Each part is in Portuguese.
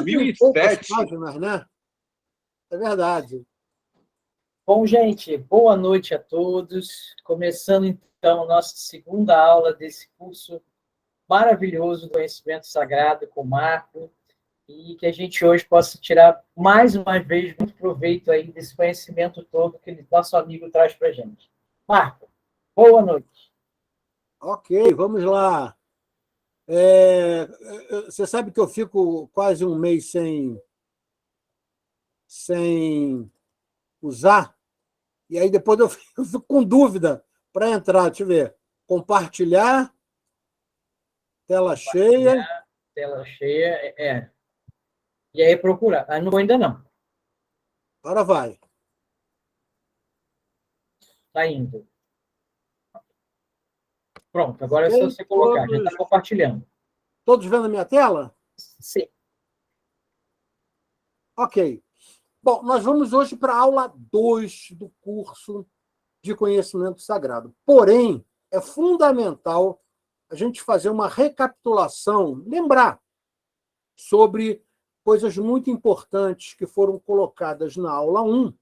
e poucas 2007. páginas, né? É verdade. Bom, gente, boa noite a todos. Começando, então, nossa segunda aula desse curso maravilhoso do Conhecimento Sagrado com o Marco, e que a gente hoje possa tirar, mais uma vez, muito proveito aí desse conhecimento todo que nosso amigo traz para a gente. Marco, boa noite. Ok, vamos lá. Você sabe que eu fico quase um mês sem usar, e aí depois eu fico com dúvida para entrar. Deixa eu ver. Compartilhar, tela cheia. Tela cheia, E aí procurar. Ah, não vou ainda não. Agora vai. Está indo. Pronto, agora é só Ok, você colocar. Já está compartilhando. Todos vendo a minha tela? Sim. Ok. Bom, nós vamos hoje para a aula 2 do curso de Conhecimento Sagrado. Porém, é fundamental a gente fazer uma recapitulação, lembrar sobre coisas muito importantes que foram colocadas na aula 1,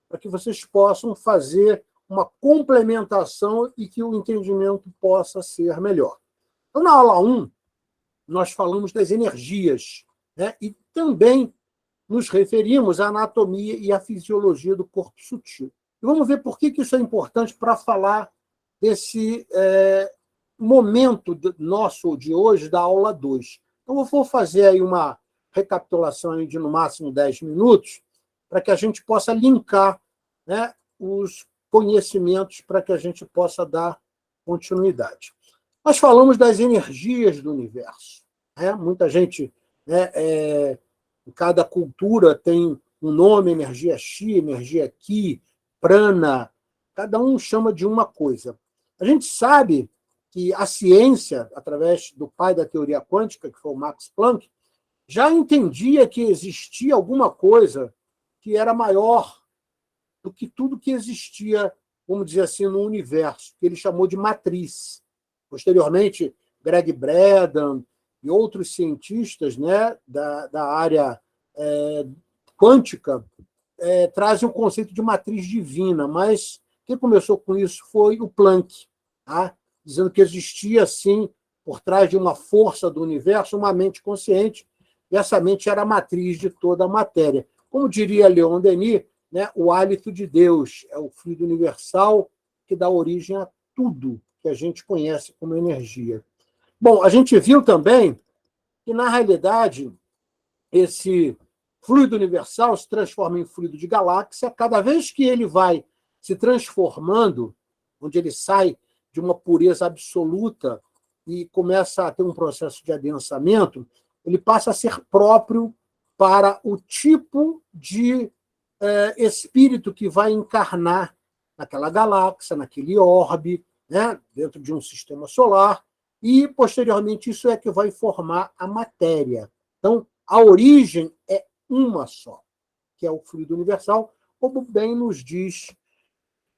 para que vocês possam fazer uma complementação e que o entendimento possa ser melhor. Então, na aula 1, nós falamos das energias, né? E também nos referimos à anatomia e à fisiologia do corpo sutil. E vamos ver por que isso é importante para falar desse momento nosso de hoje, da aula 2. Então, eu vou fazer aí uma recapitulação de, no máximo, 10 minutos, para que a gente possa linkar, né, os conhecimentos para que a gente possa dar continuidade. Nós falamos das energias do universo. Né? Muita gente, né, em cada cultura tem um nome, energia Chi, energia Ki, prana, cada um chama de uma coisa. A gente sabe que a ciência, através do pai da teoria quântica, que foi o Max Planck, já entendia que existia alguma coisa que era maior do que tudo que existia, vamos dizer assim, no universo, que ele chamou de matriz. Posteriormente, Greg Braden e outros cientistas, né, da área quântica trazem o conceito de matriz divina, mas quem começou com isso foi o Planck, tá? Dizendo que existia, sim, por trás de uma força do universo, uma mente consciente, e essa mente era a matriz de toda a matéria. Como diria Leon Denis, né, o hálito de Deus é o fluido universal que dá origem a tudo que a gente conhece como energia. Bom, a gente viu também que, na realidade, esse fluido universal se transforma em fluido de galáxia. Cada vez que ele vai se transformando, onde ele sai de uma pureza absoluta e começa a ter um processo de adensamento, ele passa a ser próprio para o tipo de espírito que vai encarnar naquela galáxia, naquele orbe, né, dentro de um sistema solar, e, posteriormente, isso é que vai formar a matéria. Então, a origem é uma só, que é o fluido universal, como bem nos diz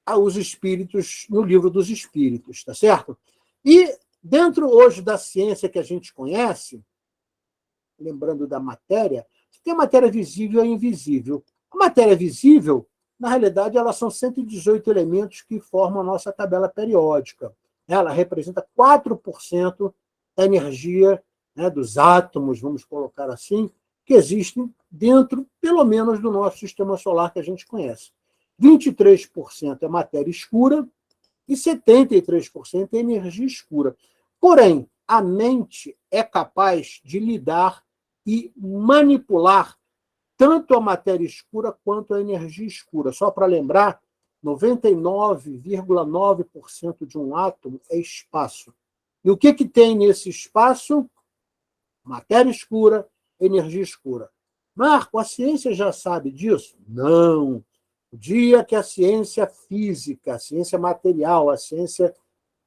os espíritos no Livro dos Espíritos, tá certo? E dentro hoje da ciência que a gente conhece, lembrando da matéria, tem a matéria visível e invisível. A matéria visível, na realidade, elas são 118 elementos que formam a nossa tabela periódica. Ela representa 4% da energia, né, dos átomos, vamos colocar assim, que existem dentro, pelo menos, do nosso sistema solar que a gente conhece. 23% é matéria escura e 73% é energia escura. Porém, a mente é capaz de lidar e manipular tanto a matéria escura quanto a energia escura. Só para lembrar, 99,9% de um átomo é espaço. E o que tem nesse espaço? Matéria escura, energia escura. Marco, a ciência já sabe disso? Não. O dia que a ciência física, a ciência material, a ciência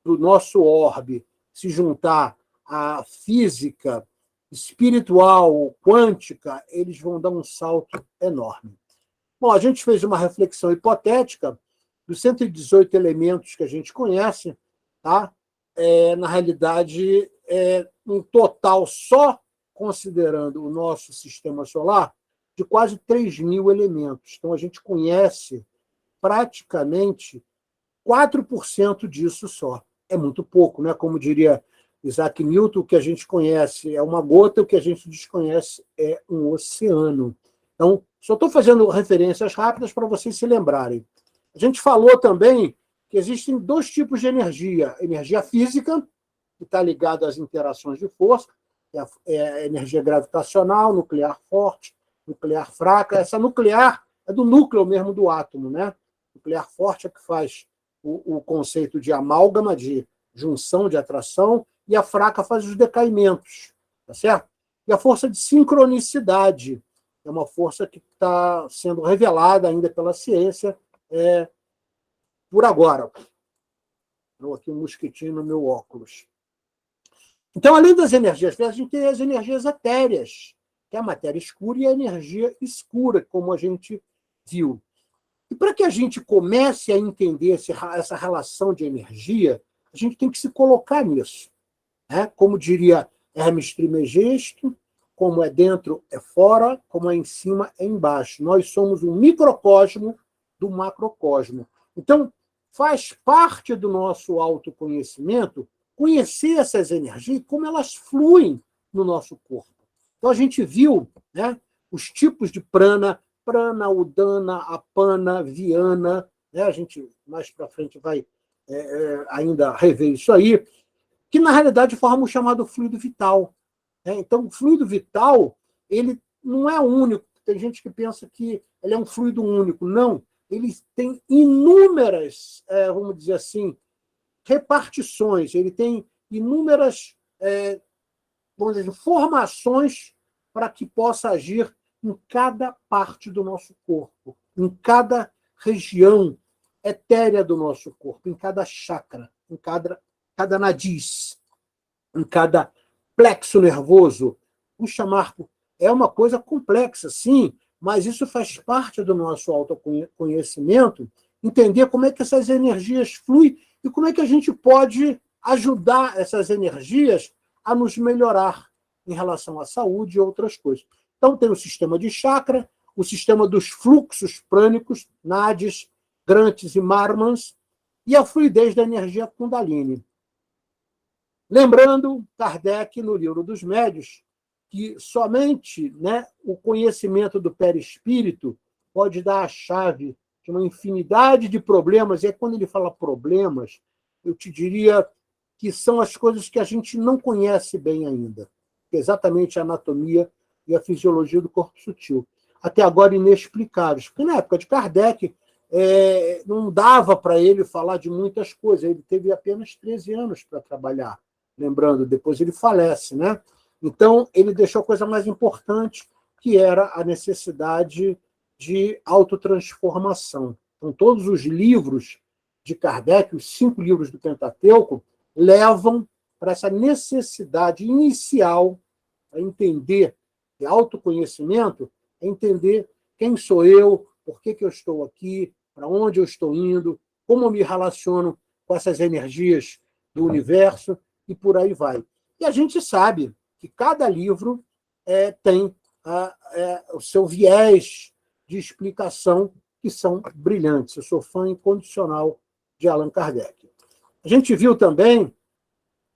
do nosso orbe se juntar à física espiritual, quântica, eles vão dar um salto enorme. Bom, a gente fez uma reflexão hipotética dos 118 elementos que a gente conhece, tá? Na realidade, um total só considerando o nosso sistema solar, de quase 3.000 elementos. Então, a gente conhece praticamente 4% disso só. É muito pouco, né? Como diria Isaac Newton, o que a gente conhece é uma gota, o que a gente desconhece é um oceano. Então, só estou fazendo referências rápidas para vocês se lembrarem. A gente falou também que existem 2 tipos de energia. Energia física, que está ligada às interações de força, é a energia gravitacional, nuclear forte, nuclear fraca. Essa nuclear é do núcleo mesmo do átomo, né? Nuclear forte é que faz o conceito de amálgama, de junção, de atração, e a fraca faz os decaimentos, tá certo? E a força de sincronicidade é uma força que está sendo revelada ainda pela ciência por agora. Estou aqui um mosquitinho no meu óculos. Então, além das energias físicas, a gente tem as energias etéreas, que é a matéria escura e a energia escura, como a gente viu. E para que a gente comece a entender essa relação de energia, a gente tem que se colocar nisso. Né? Como diria Hermes Trismegisto, como é dentro é fora, como é em cima é embaixo. Nós somos um microcosmo do macrocosmo. Então, faz parte do nosso autoconhecimento conhecer essas energias e como elas fluem no nosso corpo. Então, a gente viu, né, os tipos de prana, udana, apana, viana, né? A gente mais para frente vai ainda rever isso aí, que na realidade formam o chamado fluido vital. Né? Então, o fluido vital, ele não é único. Tem gente que pensa que ele é um fluido único. Não, ele tem inúmeras, vamos dizer assim, repartições, ele tem inúmeras vamos dizer, formações para que possa agir em cada parte do nosso corpo, em cada região etérea do nosso corpo, em cada chakra, em cada nariz, em cada plexo nervoso. Puxa, Marco, é uma coisa complexa, sim, mas isso faz parte do nosso autoconhecimento, entender como é que essas energias fluem e como é que a gente pode ajudar essas energias a nos melhorar em relação à saúde e outras coisas. Então, tem o sistema de chakra, o sistema dos fluxos prânicos, nadis, grantes e marmans, e a fluidez da energia kundalini. Lembrando, Kardec, no Livro dos Médiuns, que somente, né, o conhecimento do perispírito pode dar a chave de uma infinidade de problemas, e quando ele fala problemas, eu te diria que são as coisas que a gente não conhece bem ainda, exatamente a anatomia e a fisiologia do corpo sutil. Até agora inexplicáveis, porque na época de Kardec não dava para ele falar de muitas coisas, ele teve apenas 13 anos para trabalhar, lembrando, depois ele falece, né? Então, ele deixou a coisa mais importante, que era a necessidade de autotransformação. Então, todos os livros de Kardec, os 5 livros do Pentateuco, levam para essa necessidade inicial a entender que autoconhecimento é entender quem sou eu, por que eu estou aqui, para onde eu estou indo, como eu me relaciono com essas energias do universo e por aí vai. E a gente sabe que cada livro tem o seu viés de explicação que são brilhantes. Eu sou fã incondicional de Allan Kardec. A gente viu também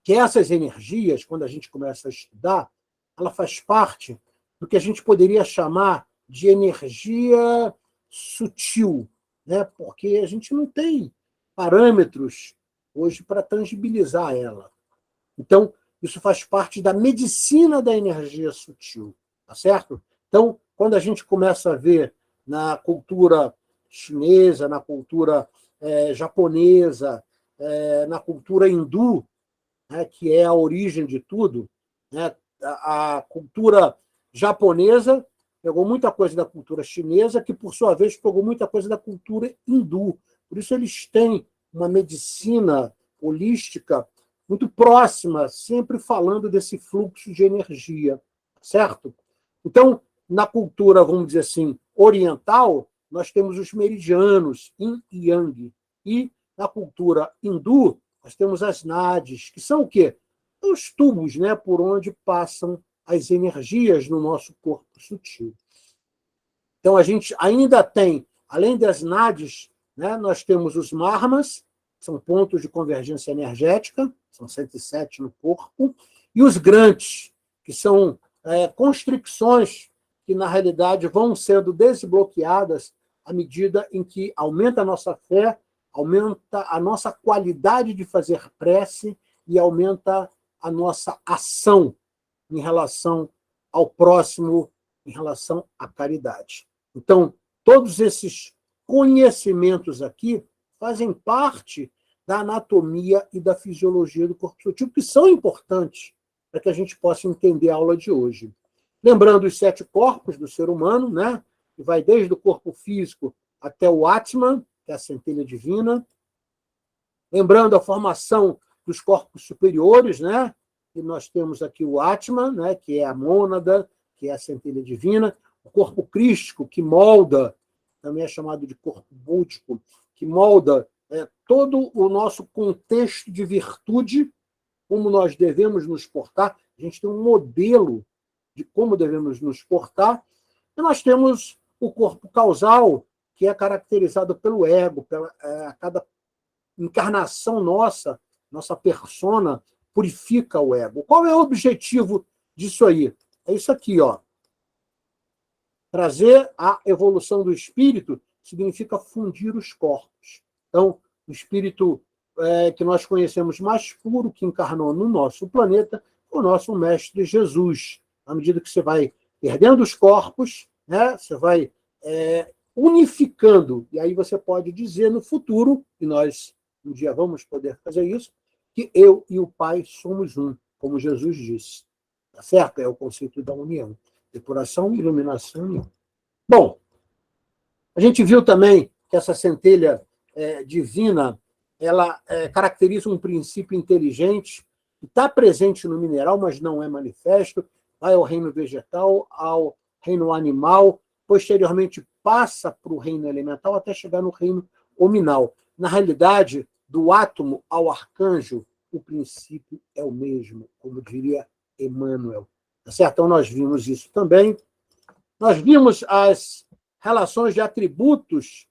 que essas energias, quando a gente começa a estudar, ela faz parte do que a gente poderia chamar de energia sutil, né? Porque a gente não tem parâmetros hoje para tangibilizar ela. Então, isso faz parte da medicina da energia sutil, tá certo? Então, quando a gente começa a ver na cultura chinesa, na cultura japonesa, na cultura hindu, né, que é a origem de tudo, né, a cultura japonesa pegou muita coisa da cultura chinesa, que, por sua vez, pegou muita coisa da cultura hindu. Por isso, eles têm uma medicina holística muito próxima, sempre falando desse fluxo de energia, certo? Então, na cultura, vamos dizer assim, oriental, nós temos os meridianos, yin e yang. E na cultura hindu, nós temos as nadis, que são o quê? Os tubos, né, por onde passam as energias no nosso corpo sutil. Então, a gente ainda tem, além das nadis, né, nós temos os marmas, que são pontos de convergência energética, são 107 no corpo, e os grantes, que são constricções que, na realidade, vão sendo desbloqueadas à medida em que aumenta a nossa fé, aumenta a nossa qualidade de fazer prece e aumenta a nossa ação em relação ao próximo, em relação à caridade. Então, todos esses conhecimentos aqui fazem parte da anatomia e da fisiologia do corpo sutil, que são importantes para que a gente possa entender a aula de hoje. Lembrando os 7 corpos do ser humano, né? Que vai desde o corpo físico até o Atman, que é a centelha divina. Lembrando a formação dos corpos superiores, né? E nós temos aqui o Atman, né? Que é a mônada, que é a centelha divina. O corpo crístico, que molda, também é chamado de corpo búdico, que molda todo o nosso contexto de virtude, como nós devemos nos portar. A gente tem um modelo de como devemos nos portar. E nós temos o corpo causal, que é caracterizado pelo ego, cada encarnação nossa persona, purifica o ego. Qual é o objetivo disso aí? É isso aqui, ó. Trazer a evolução do espírito significa fundir os corpos. Então, o espírito que nós conhecemos mais puro, que encarnou no nosso planeta, o nosso mestre Jesus. À medida que você vai perdendo os corpos, né, você vai unificando, e aí você pode dizer no futuro, e nós um dia vamos poder fazer isso, que eu e o Pai somos um, como Jesus disse. Tá certo? É o conceito da união. Depuração, iluminação e... Bom, a gente viu também que essa centelha divina, ela caracteriza um princípio inteligente que está presente no mineral, mas não é manifesto, vai ao reino vegetal, ao reino animal, posteriormente passa para o reino elemental até chegar no reino hominal. Na realidade, do átomo ao arcanjo, o princípio é o mesmo, como diria Emmanuel. Tá certo? Então, nós vimos isso também. Nós vimos as relações de atributos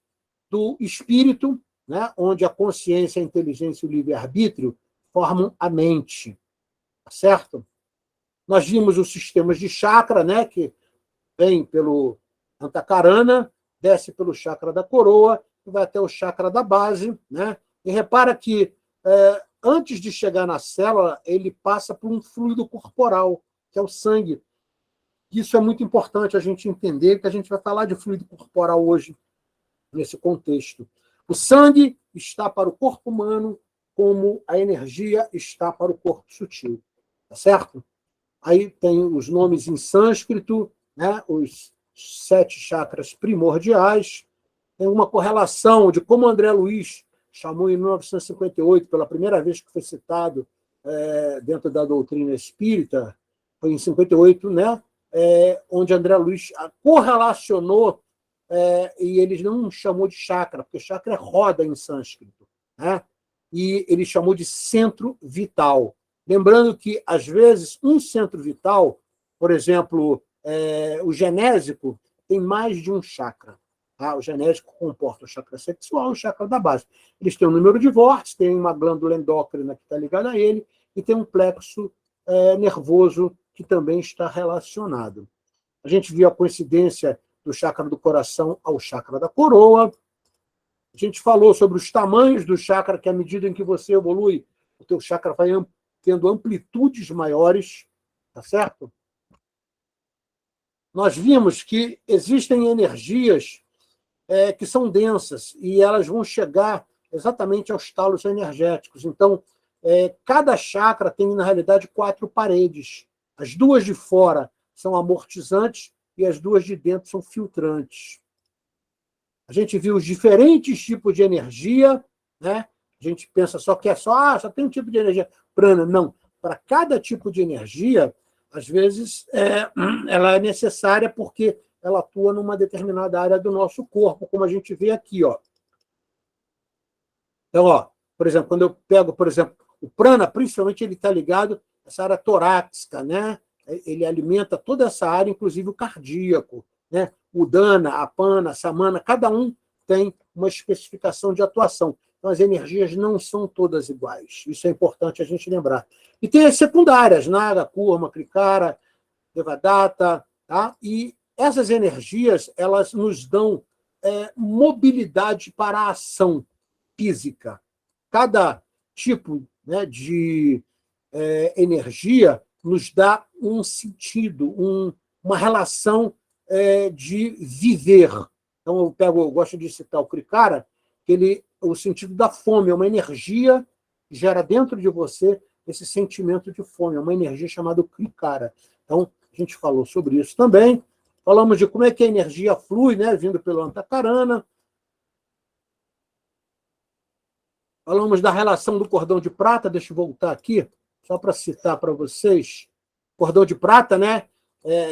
do espírito, né, onde a consciência, a inteligência e o livre-arbítrio formam a mente. Tá certo? Nós vimos os sistemas de chakra, né, que vem pelo Antakarana, desce pelo chakra da coroa e vai até o chakra da base. Né? E repara que, antes de chegar na célula, ele passa por um fluido corporal, que é o sangue. Isso é muito importante a gente entender, que a gente vai falar de fluido corporal hoje, nesse contexto. O sangue está para o corpo humano como a energia está para o corpo sutil. Tá certo? Aí tem os nomes em sânscrito, né? Os 7 chakras primordiais. Tem uma correlação de como André Luiz chamou em 1958, pela primeira vez que foi citado dentro da doutrina espírita, foi em 58, né? Onde André Luiz correlacionou, e ele não chamou de chakra, porque chakra é roda em sânscrito, né? E ele chamou de centro vital. Lembrando que, às vezes, um centro vital, por exemplo, o genésico, tem mais de um chakra. Tá? O genésico comporta o chakra sexual e o chakra da base. Eles têm um número de vórtices, tem uma glândula endócrina que está ligada a ele, e tem um plexo nervoso que também está relacionado. A gente viu a coincidência do chakra do coração ao chakra da coroa. A gente falou sobre os tamanhos do chakra, que à medida em que você evolui, o teu chakra vai tendo amplitudes maiores, tá certo? Nós vimos que existem energias que são densas e elas vão chegar exatamente aos talos energéticos. Então, cada chakra tem, na realidade, 4 paredes. As 2 de fora são amortizantes e as 2 de dentro são filtrantes. A gente viu os diferentes tipos de energia, né? A gente pensa só que só tem um tipo de energia prana. Não. Para cada tipo de energia, às vezes, ela é necessária porque ela atua numa determinada área do nosso corpo, como a gente vê aqui. Ó. Então, por exemplo, quando eu pego, por exemplo, o prana, principalmente ele está ligado a essa área torácica, né? ele alimenta toda essa área, inclusive o cardíaco, né? O Dana, a Pana, a Samana, cada um tem uma especificação de atuação. Então, as energias não são todas iguais. Isso é importante a gente lembrar. E tem as secundárias, Naga, Kurma, Krikara, Devadatta, tá? E essas energias, elas nos dão mobilidade para a ação física. Cada tipo, né, de energia nos dá um sentido, uma relação de viver. Então, eu gosto de citar o Krikara, que o sentido da fome é uma energia que gera dentro de você esse sentimento de fome, é uma energia chamada Krikara. Então, a gente falou sobre isso também. Falamos de como é que a energia flui, né, vindo pelo Antakarana. Falamos da relação do cordão de prata, deixa eu voltar aqui, só para citar para vocês. Cordão de prata, né?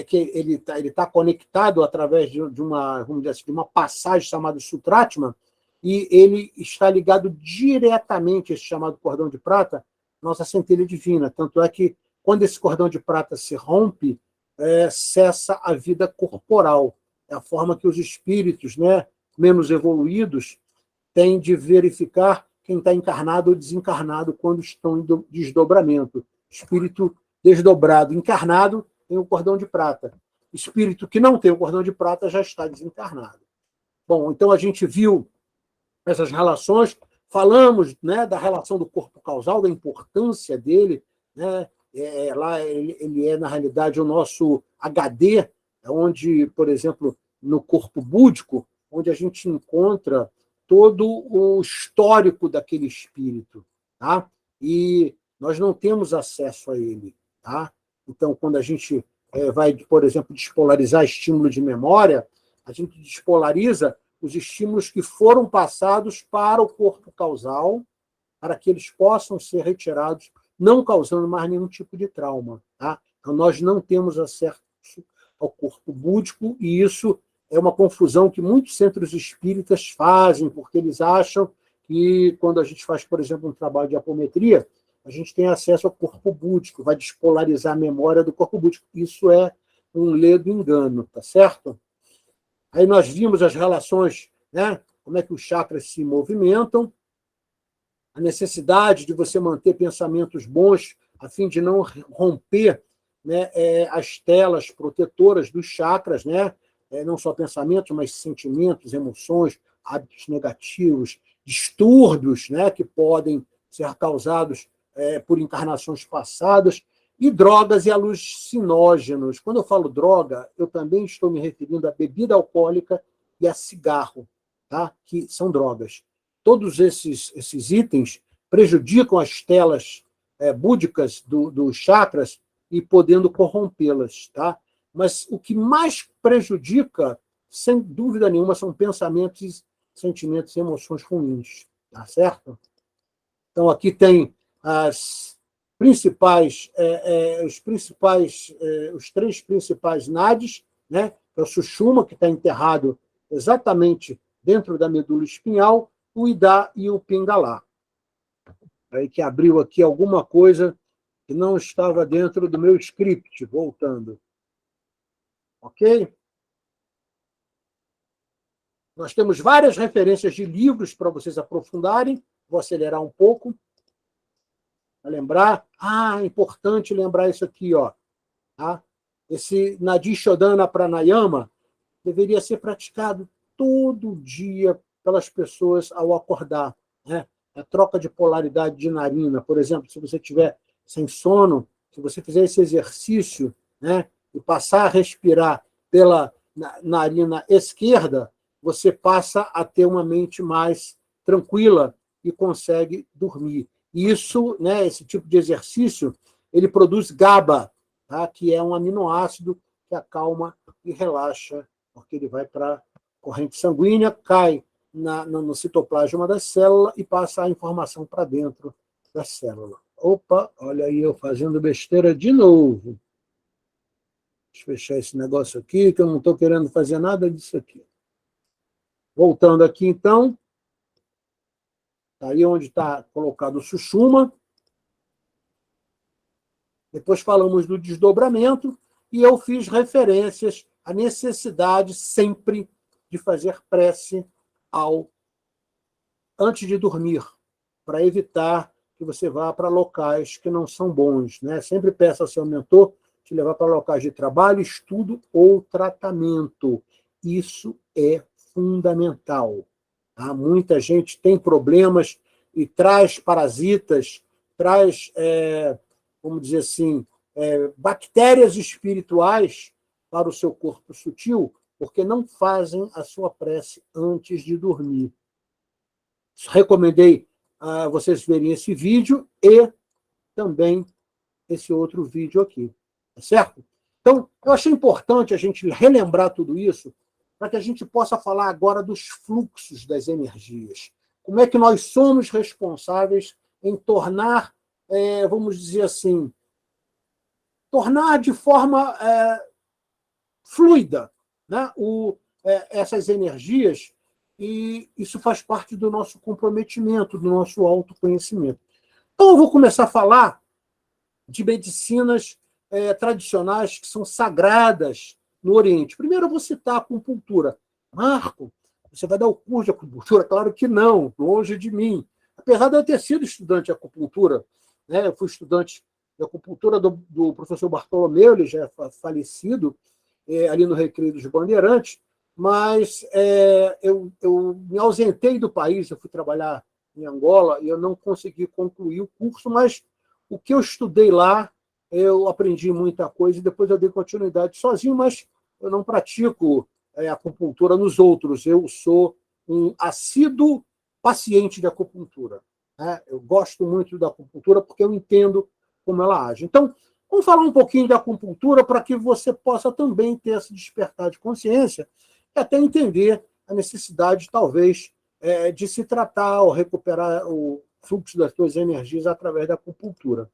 Que ele tá conectado através de uma, vamos dizer assim, de uma passagem chamada Sutratma, e ele está ligado diretamente, esse chamado cordão de prata, nossa centelha divina. Tanto é que, quando esse cordão de prata se rompe, cessa a vida corporal. É a forma que os espíritos, né, menos evoluídos têm de verificar quem está encarnado ou desencarnado quando estão em desdobramento. Espírito desdobrado, encarnado, tem o cordão de prata. Espírito que não tem o cordão de prata já está desencarnado. Bom, então a gente viu essas relações, falamos, né, da relação do corpo causal, da importância dele, né? Lá ele é, na realidade, o nosso HD, onde, por exemplo, no corpo búdico, onde a gente encontra todo o histórico daquele espírito, tá? E nós não temos acesso a ele, tá? Então, quando a gente vai, por exemplo, despolarizar estímulo de memória, a gente despolariza os estímulos que foram passados para o corpo causal, para que eles possam ser retirados, não causando mais nenhum tipo de trauma, tá? Então, nós não temos acesso ao corpo búdico, e isso é uma confusão que muitos centros espíritas fazem, porque eles acham que, quando a gente faz, por exemplo, um trabalho de apometria, a gente tem acesso ao corpo búdico, vai despolarizar a memória do corpo búdico. Isso é um ledo engano, tá certo? Aí nós vimos as relações, né? Como é que os chakras se movimentam, a necessidade de você manter pensamentos bons, a fim de não romper, né, as telas protetoras dos chakras, né? Não só pensamentos, mas sentimentos, emoções, hábitos negativos, distúrbios, né, que podem ser causados por encarnações passadas, e drogas e alucinógenos. Quando eu falo droga, eu também estou me referindo à bebida alcoólica e a cigarro, tá? Que são drogas. Todos esses itens prejudicam as telas búdicas dos chakras e podendo corrompê-las, tá? Mas o que mais prejudica, sem dúvida nenhuma, são pensamentos, sentimentos e emoções ruins, tá certo? Então, aqui tem as principais, os três principais nadis, né? É o Sushumna, que está enterrado exatamente dentro da medula espinhal, o Ida e o Pingala. Aí que abriu aqui alguma coisa que não estava dentro do meu script, voltando. Ok? Nós temos várias referências de livros para vocês aprofundarem. Vou acelerar um pouco para lembrar. É importante lembrar isso aqui, ó. Tá? Esse Nadi Shodhana Pranayama deveria ser praticado todo dia pelas pessoas ao acordar, né? A troca de polaridade de narina, por exemplo, se você tiver sem sono, se você fizer esse exercício, né, e passar a respirar pela narina esquerda, você passa a ter uma mente mais tranquila e consegue dormir. Isso, né, esse tipo de exercício, ele produz GABA, tá, que é um aminoácido que acalma e relaxa, porque ele vai para a corrente sanguínea, cai no citoplasma da célula e passa a informação para dentro da célula. Opa, olha aí eu fazendo besteira de novo. Deixa eu fechar esse negócio aqui, que eu não estou querendo fazer nada disso aqui. Voltando aqui, então. Está aí onde está colocado o Sushumna. Depois falamos do desdobramento e eu fiz referências à necessidade sempre de fazer prece antes de dormir, para evitar que você vá para locais que não são bons, né? Sempre peça ao seu mentor te levar para locais de trabalho, estudo ou tratamento. Isso é fundamental. Tá? Muita gente tem problemas e traz parasitas, traz, vamos dizer assim, bactérias espirituais para o seu corpo sutil, porque não fazem a sua prece antes de dormir. Recomendei a vocês verem esse vídeo e também esse outro vídeo aqui, tá certo? Então, eu achei importante a gente relembrar tudo isso para que a gente possa falar agora dos fluxos das energias. Como é que nós somos responsáveis em tornar, vamos dizer assim, tornar de forma fluida, né, essas energias, e isso faz parte do nosso comprometimento, do nosso autoconhecimento. Então, eu vou começar a falar de medicinas tradicionais que são sagradas no Oriente. Primeiro, eu vou citar a acupuntura. Marco, você vai dar o curso de acupuntura? Claro que não, longe de mim. Apesar de eu ter sido estudante de acupuntura, né, eu fui estudante de acupuntura do professor Bartolomeu, ele já é falecido, ali no Recreio dos Bandeirantes, mas eu me ausentei do país, eu fui trabalhar em Angola e eu não consegui concluir o curso, mas o que eu estudei lá, eu aprendi muita coisa e depois eu dei continuidade sozinho, mas eu não pratico acupuntura nos outros, eu sou um assíduo paciente de acupuntura. Né? Eu gosto muito da acupuntura porque eu entendo como ela age. Então, vamos falar um pouquinho de acupuntura para que você possa também ter esse despertar de consciência e até entender a necessidade, talvez, de se tratar ou recuperar o fluxo das suas energias através da acupuntura.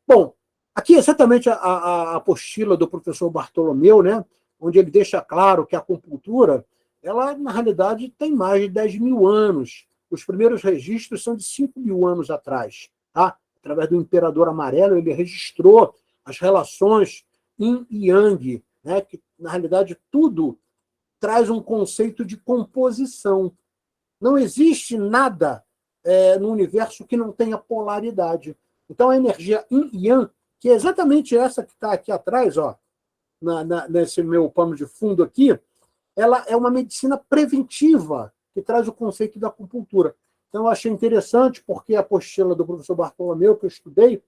Bom, aqui é exatamente a apostila do professor Bartolomeu, né, onde ele deixa claro que a acupuntura, ela, na realidade, tem mais de 10 mil anos. Os primeiros registros são de 5 mil anos atrás. Tá? Através do Imperador Amarelo, ele registrou as relações yin e yang, né, que, na realidade, tudo traz um conceito de composição. Não existe nada no universo que não tenha polaridade. Então, a energia yin e yang, que é exatamente essa que está aqui atrás, ó, nesse meu pano de fundo aqui, ela é uma medicina preventiva, que traz o conceito da acupuntura. Então, eu achei interessante, porque a apostila do professor Bartolomeu, que eu estudei,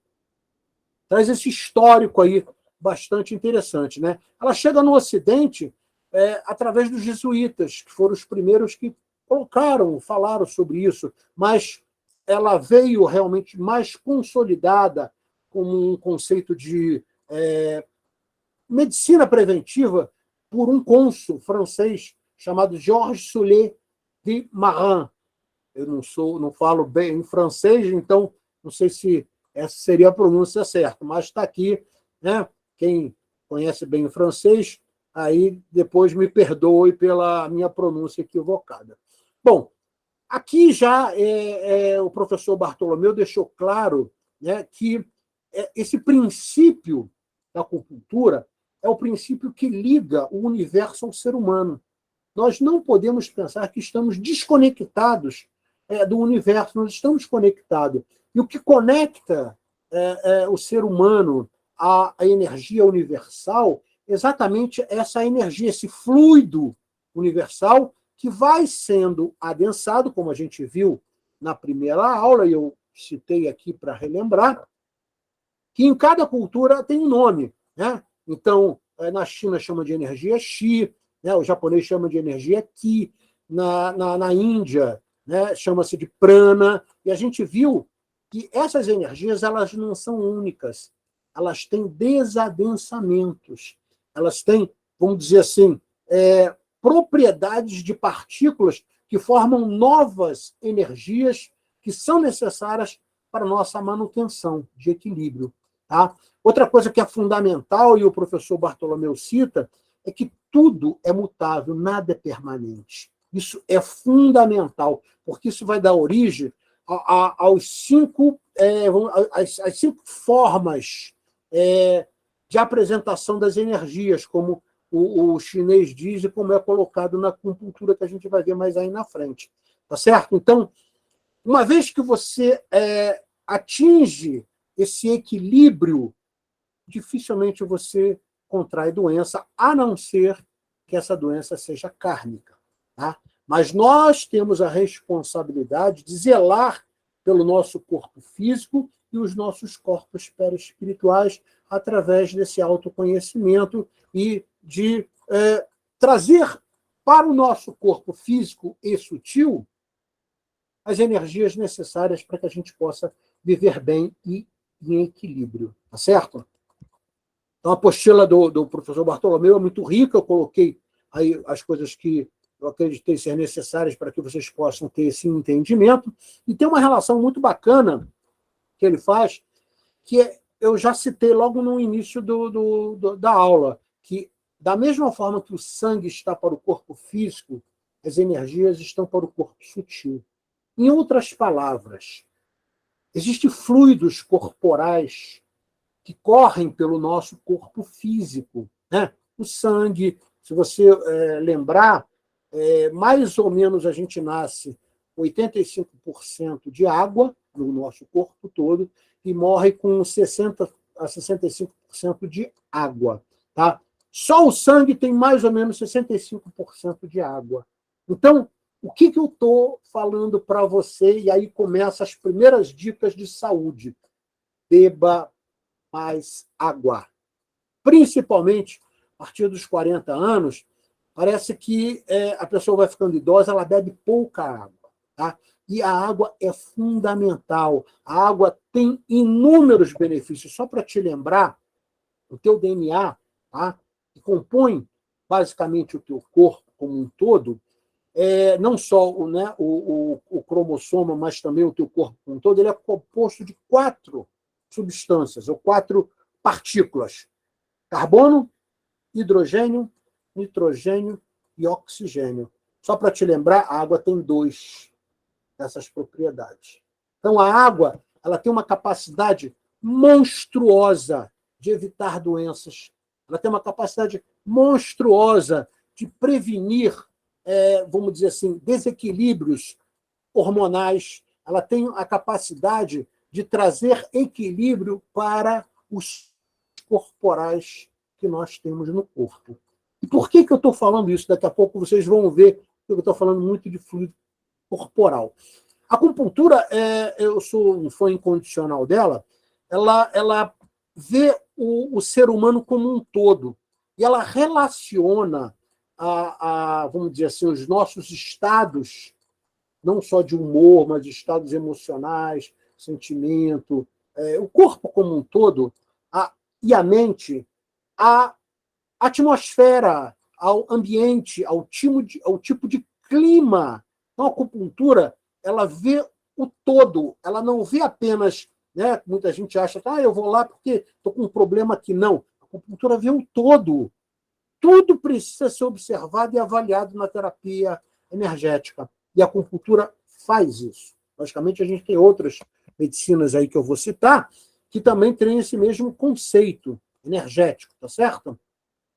traz esse histórico aí bastante interessante. Né? Ela chega no Ocidente através dos jesuítas, que foram os primeiros que falaram sobre isso, mas ela veio realmente mais consolidada como um conceito de medicina preventiva por um cônsul francês chamado Georges Soulet de Marin. Eu não falo bem em francês, então não sei se essa seria a pronúncia certa, mas está aqui, né? Quem conhece bem o francês, aí depois me perdoe pela minha pronúncia equivocada. Bom, aqui já o professor Bartolomeu deixou claro, né, que esse princípio da acupuntura é o princípio que liga o universo ao ser humano. Nós não podemos pensar que estamos desconectados do universo, nós estamos conectados. E o que conecta o ser humano à energia universal, exatamente essa energia, esse fluido universal que vai sendo adensado, como a gente viu na primeira aula, e eu citei aqui para relembrar, que em cada cultura tem um nome. Né? Então, na China chama de energia Qi, né? O japonês chama de energia Qi, na Índia, né, chama-se de prana, e a gente viu que essas energias elas não são únicas, elas têm desadensamentos, elas têm, vamos dizer assim, propriedades de partículas que formam novas energias que são necessárias para a nossa manutenção de equilíbrio. Tá? Outra coisa que é fundamental, e o professor Bartolomeu cita, é que tudo é mutável, nada é permanente. Isso é fundamental, porque isso vai dar origem às 5 formas de apresentação das energias, como o chinês diz e como é colocado na acupuntura, que a gente vai ver mais aí na frente. Tá certo? Então, uma vez que você atinge esse equilíbrio, dificilmente você contrai doença, a não ser que essa doença seja kármica. Tá? Mas nós temos a responsabilidade de zelar pelo nosso corpo físico e os nossos corpos perispirituais através desse autoconhecimento e de trazer para o nosso corpo físico e sutil as energias necessárias para que a gente possa viver bem e em equilíbrio. Tá certo? Então, a apostila do professor Bartolomeu é muito rica, eu coloquei aí as coisas que eu acreditei ser necessárias para que vocês possam ter esse entendimento, e tem uma relação muito bacana que ele faz, que eu já citei logo no início da aula, que da mesma forma que o sangue está para o corpo físico, as energias estão para o corpo sutil. Em outras palavras, existem fluidos corporais que correm pelo nosso corpo físico. Né? O sangue, se você lembrar, mais ou menos a gente nasce 85% de água no nosso corpo todo e morre com 60% a 65% de água. Tá? Só o sangue tem mais ou menos 65% de água. Então, o que eu estou falando para você? E aí começam as primeiras dicas de saúde. Beba mais água. Principalmente a partir dos 40 anos, parece que a pessoa vai ficando idosa, ela bebe pouca água. Tá? E a água é fundamental. A água tem inúmeros benefícios. Só para te lembrar, o teu DNA, tá? Que compõe basicamente o teu corpo como um todo, não só o cromossoma, mas também o teu corpo como um todo, ele é composto de 4 substâncias, ou 4 partículas. Carbono, hidrogênio, nitrogênio e oxigênio. Só para te lembrar, a água tem 2 dessas propriedades. Então, a água ela tem uma capacidade monstruosa de evitar doenças. Ela tem uma capacidade monstruosa de prevenir, vamos dizer assim, desequilíbrios hormonais. Ela tem a capacidade de trazer equilíbrio para os corporais que nós temos no corpo. E por que eu estou falando isso? Daqui a pouco vocês vão ver que eu estou falando muito de fluido corporal. A acupuntura, eu sou um fã incondicional dela, ela vê o ser humano como um todo. E ela relaciona, vamos dizer assim, os nossos estados, não só de humor, mas de estados emocionais, sentimento, o corpo como um todo, e a mente, a atmosfera, ao ambiente, ao tipo de clima. Então, a acupuntura, ela vê o todo, ela não vê apenas, né, muita gente acha que eu vou lá porque estou com um problema aqui. Não, a acupuntura vê o todo. Tudo precisa ser observado e avaliado na terapia energética. E a acupuntura faz isso. Logicamente, a gente tem outras medicinas aí que eu vou citar, que também têm esse mesmo conceito energético, tá certo?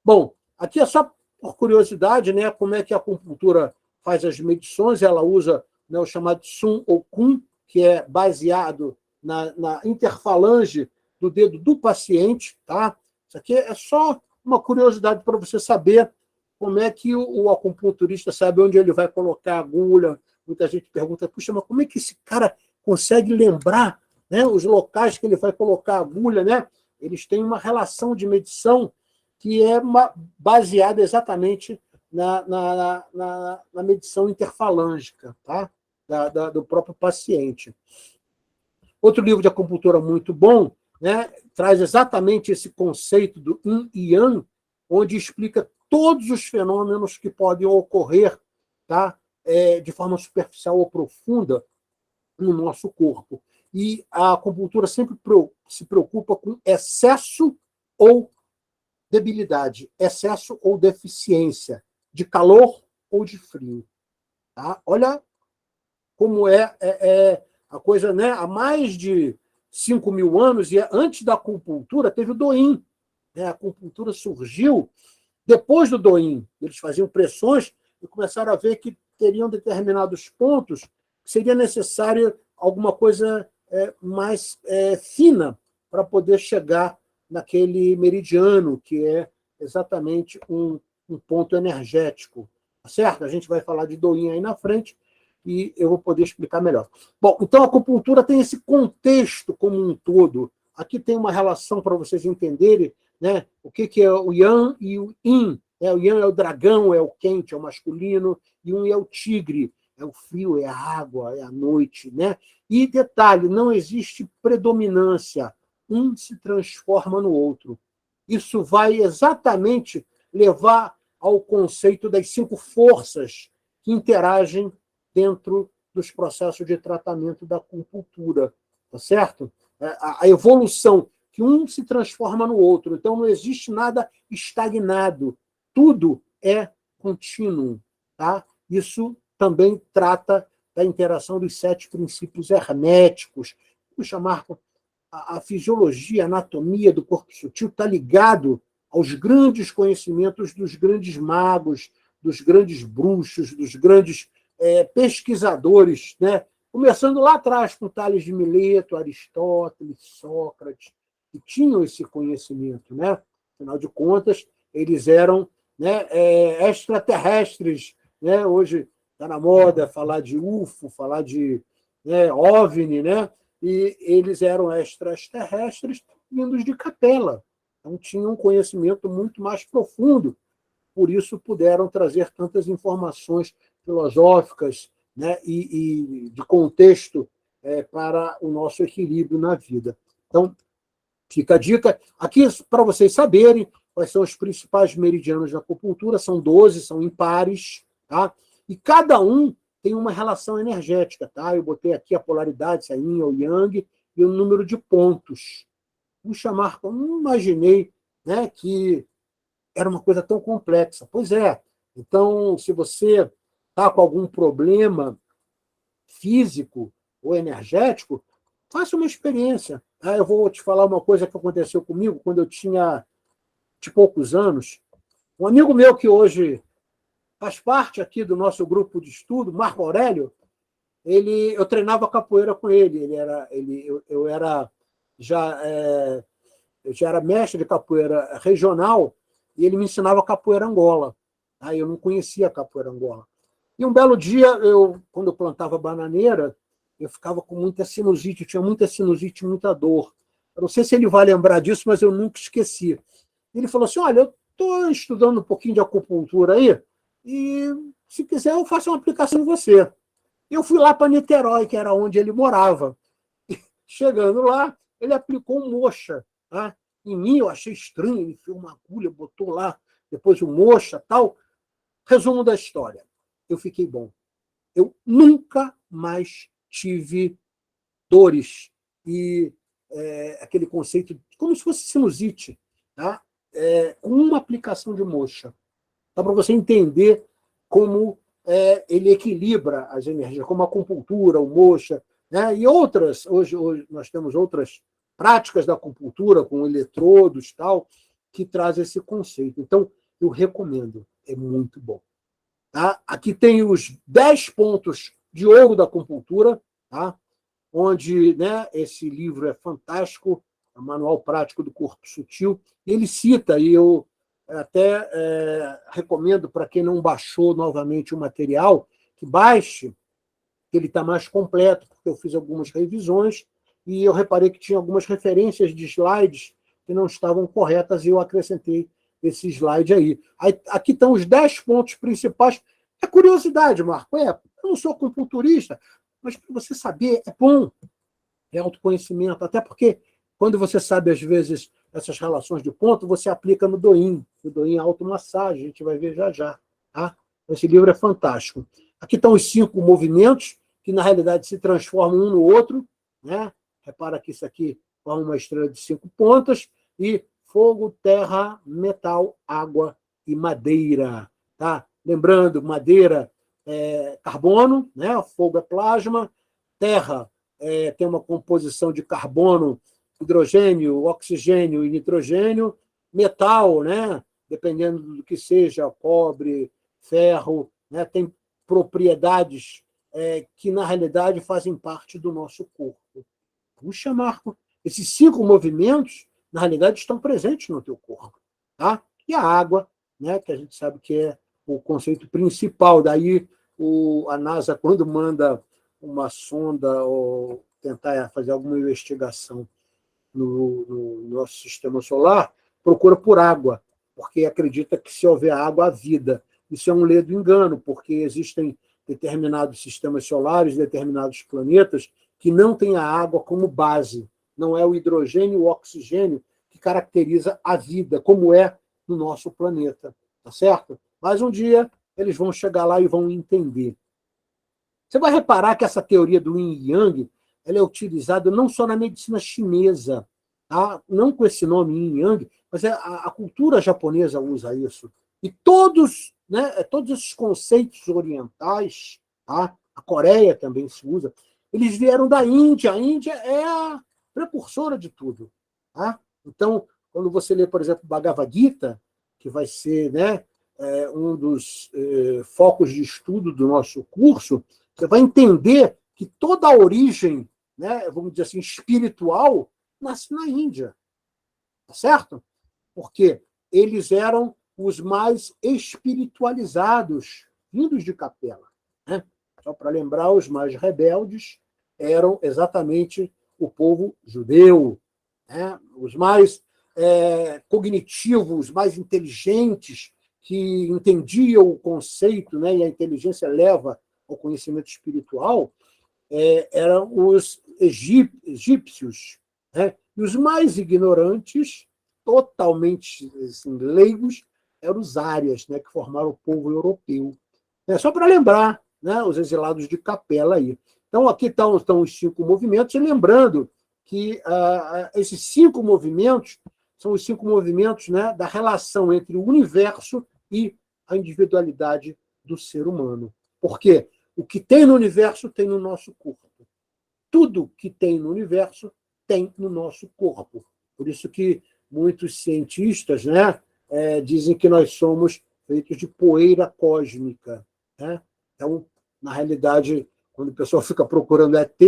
Bom, aqui é só por curiosidade, né, como é que a acupuntura faz as medições. Ela usa, né, o chamado Sun ou Kun, que é baseado na interfalange do dedo do paciente. Tá? Isso aqui é só uma curiosidade para você saber como é que o acupunturista sabe onde ele vai colocar a agulha. Muita gente pergunta, puxa, mas como é que esse cara consegue lembrar, né, os locais que ele vai colocar a agulha? Né? Eles têm uma relação de medição que é baseada exatamente na medição interfalângica, tá? Do próprio paciente. Outro livro de acupuntura muito bom, né, traz exatamente esse conceito do Yin e Yang, onde explica todos os fenômenos que podem ocorrer, tá, de forma superficial ou profunda no nosso corpo. E a acupuntura sempre se preocupa com excesso ou debilidade, excesso ou deficiência, de calor ou de frio. Tá? Olha como é a coisa, né? Há mais de 5.000 anos, e antes da acupuntura teve o Doim. Né? A acupuntura surgiu depois do Doim. Eles faziam pressões e começaram a ver que teriam determinados pontos que seria necessário alguma coisa mais fina para poder chegar naquele meridiano, que é exatamente um ponto energético. Tá certo? A gente vai falar de Doim aí na frente e eu vou poder explicar melhor. Bom, então a acupuntura tem esse contexto como um todo. Aqui tem uma relação para vocês entenderem, né, o que é o Yang e o Yin. O Yang é o dragão, é o quente, é o masculino, e o Yin é o tigre, é o frio, é a água, é a noite. Né? E detalhe, não existe predominância. Um se transforma no outro. Isso vai exatamente levar ao conceito das 5 forças que interagem dentro dos processos de tratamento da acupuntura. Tá certo? A evolução, que um se transforma no outro. Então, não existe nada estagnado. Tudo é contínuo. Tá? Isso também trata da interação dos 7 princípios herméticos. Vamos chamar a fisiologia, a anatomia do corpo sutil está ligado aos grandes conhecimentos dos grandes magos, dos grandes bruxos, dos grandes pesquisadores, né? Começando lá atrás com Tales de Mileto, Aristóteles, Sócrates, que tinham esse conhecimento. Né? Afinal de contas, eles eram, né, extraterrestres. Né? Hoje está na moda falar de UFO, falar de OVNI, né? E eles eram extraterrestres vindos de Capela. Então, tinham um conhecimento muito mais profundo, por isso puderam trazer tantas informações filosóficas, né, e de contexto para o nosso equilíbrio na vida. Então, fica a dica. Aqui, para vocês saberem quais são os principais meridianos da acupuntura, são 12, são impares, tá? E cada um tem uma relação energética. Tá? Eu botei aqui a polaridade, se é Yin ou Yang, e o número de pontos. Vou chamar, eu não imaginei, né, que era uma coisa tão complexa. Pois é. Então, se você está com algum problema físico ou energético, faça uma experiência. Eu vou te falar uma coisa que aconteceu comigo quando eu tinha de poucos anos. Um amigo meu que hoje faz parte aqui do nosso grupo de estudo, Marco Aurélio, eu treinava capoeira com ele. Eu já era mestre de capoeira regional e ele me ensinava capoeira Angola. Aí eu não conhecia a capoeira Angola. E um belo dia, quando eu plantava bananeira, eu ficava com muita sinusite, eu tinha muita sinusite, muita dor. Eu não sei se ele vai lembrar disso, mas eu nunca esqueci. Ele falou assim, olha, eu estou estudando um pouquinho de acupuntura aí, e se quiser eu faço uma aplicação em você. Eu fui lá para Niterói, que era onde ele morava. Chegando lá, ele aplicou um moxa. Tá? Em mim, eu achei estranho, ele fez uma agulha, botou lá, depois o moxa, tal. Resumo da história. Eu fiquei bom. Eu nunca mais tive dores e aquele conceito, como se fosse sinusite, tá? Com uma aplicação de moxa. Dá para você entender como ele equilibra as energias, como a acupuntura, o moxa, né? E outras. Hoje nós temos outras práticas da acupuntura, com eletrodos e tal, que trazem esse conceito. Então, eu recomendo. É muito bom. Tá? Aqui tem os 10 pontos de ouro da acupuntura, tá? Onde, né, esse livro é fantástico, é o Manual Prático do Corpo Sutil. Ele cita, e eu até recomendo para quem não baixou novamente o material, que baixe, que ele está mais completo, porque eu fiz algumas revisões e eu reparei que tinha algumas referências de slides que não estavam corretas e eu acrescentei esse slide aí. Aqui estão os 10 pontos principais. É curiosidade, Marco. Eu não sou acupunturista, mas para você saber, é bom. É autoconhecimento. Até porque, quando você sabe, às vezes, essas relações de ponto, você aplica no Doim. O Doim é automassagem, a gente vai ver já já. Tá? Esse livro é fantástico. Aqui estão os 5 movimentos, que, na realidade, se transformam um no outro. Né? Repara que isso aqui forma uma estrela de 5 pontas. E fogo, terra, metal, água e madeira. Tá? Lembrando, madeira é carbono, né? Fogo é plasma, terra tem uma composição de carbono, hidrogênio, oxigênio e nitrogênio, metal, né? Dependendo do que seja, cobre, ferro, né? Tem propriedades que, na realidade, fazem parte do nosso corpo. Puxa, Marco, esses 5 movimentos, na realidade, estão presentes no teu corpo. Tá? E a água, né? Que a gente sabe que é o conceito principal. Daí, a NASA, quando manda uma sonda ou tentar fazer alguma investigação no nosso sistema solar, procura por água, porque acredita que se houver água, há vida. Isso é um ledo engano, porque existem determinados sistemas solares, determinados planetas, que não têm a água como base. Não é o hidrogênio e o oxigênio que caracteriza a vida, como é no nosso planeta. Tá certo? Mas um dia eles vão chegar lá e vão entender. Você vai reparar que essa teoria do yin e yang ela é utilizada não só na medicina chinesa, tá? Não com esse nome yin e yang, mas a cultura japonesa usa isso. E todos, né, todos esses conceitos orientais, tá? A Coreia também se usa, eles vieram da Índia. A Índia é a precursora de tudo. Tá? Então, quando você lê, por exemplo, Bhagavad Gita, que vai ser, né, um dos focos de estudo do nosso curso, você vai entender que toda a origem, né, vamos dizer assim, espiritual, nasce na Índia. Tá certo? Porque eles eram os mais espiritualizados, vindos de Capela. Né? Só para lembrar, os mais rebeldes eram exatamente o povo judeu. Né? Os mais cognitivos, mais inteligentes, que entendiam o conceito, né? E a inteligência leva ao conhecimento espiritual, eram os egípcios. Né? E os mais ignorantes, totalmente assim, leigos, eram os árias, né? Que formaram o povo europeu. Só para lembrar, né? Os exilados de Capela aí. Então, aqui estão os 5 movimentos, e lembrando que esses 5 movimentos são os 5 movimentos, né, da relação entre o universo e a individualidade do ser humano. Porque o que tem no universo tem no nosso corpo. Tudo que tem no universo tem no nosso corpo. Por isso que muitos cientistas, né, dizem que nós somos feitos de poeira cósmica. Né? Então, na realidade, quando o pessoal fica procurando ET,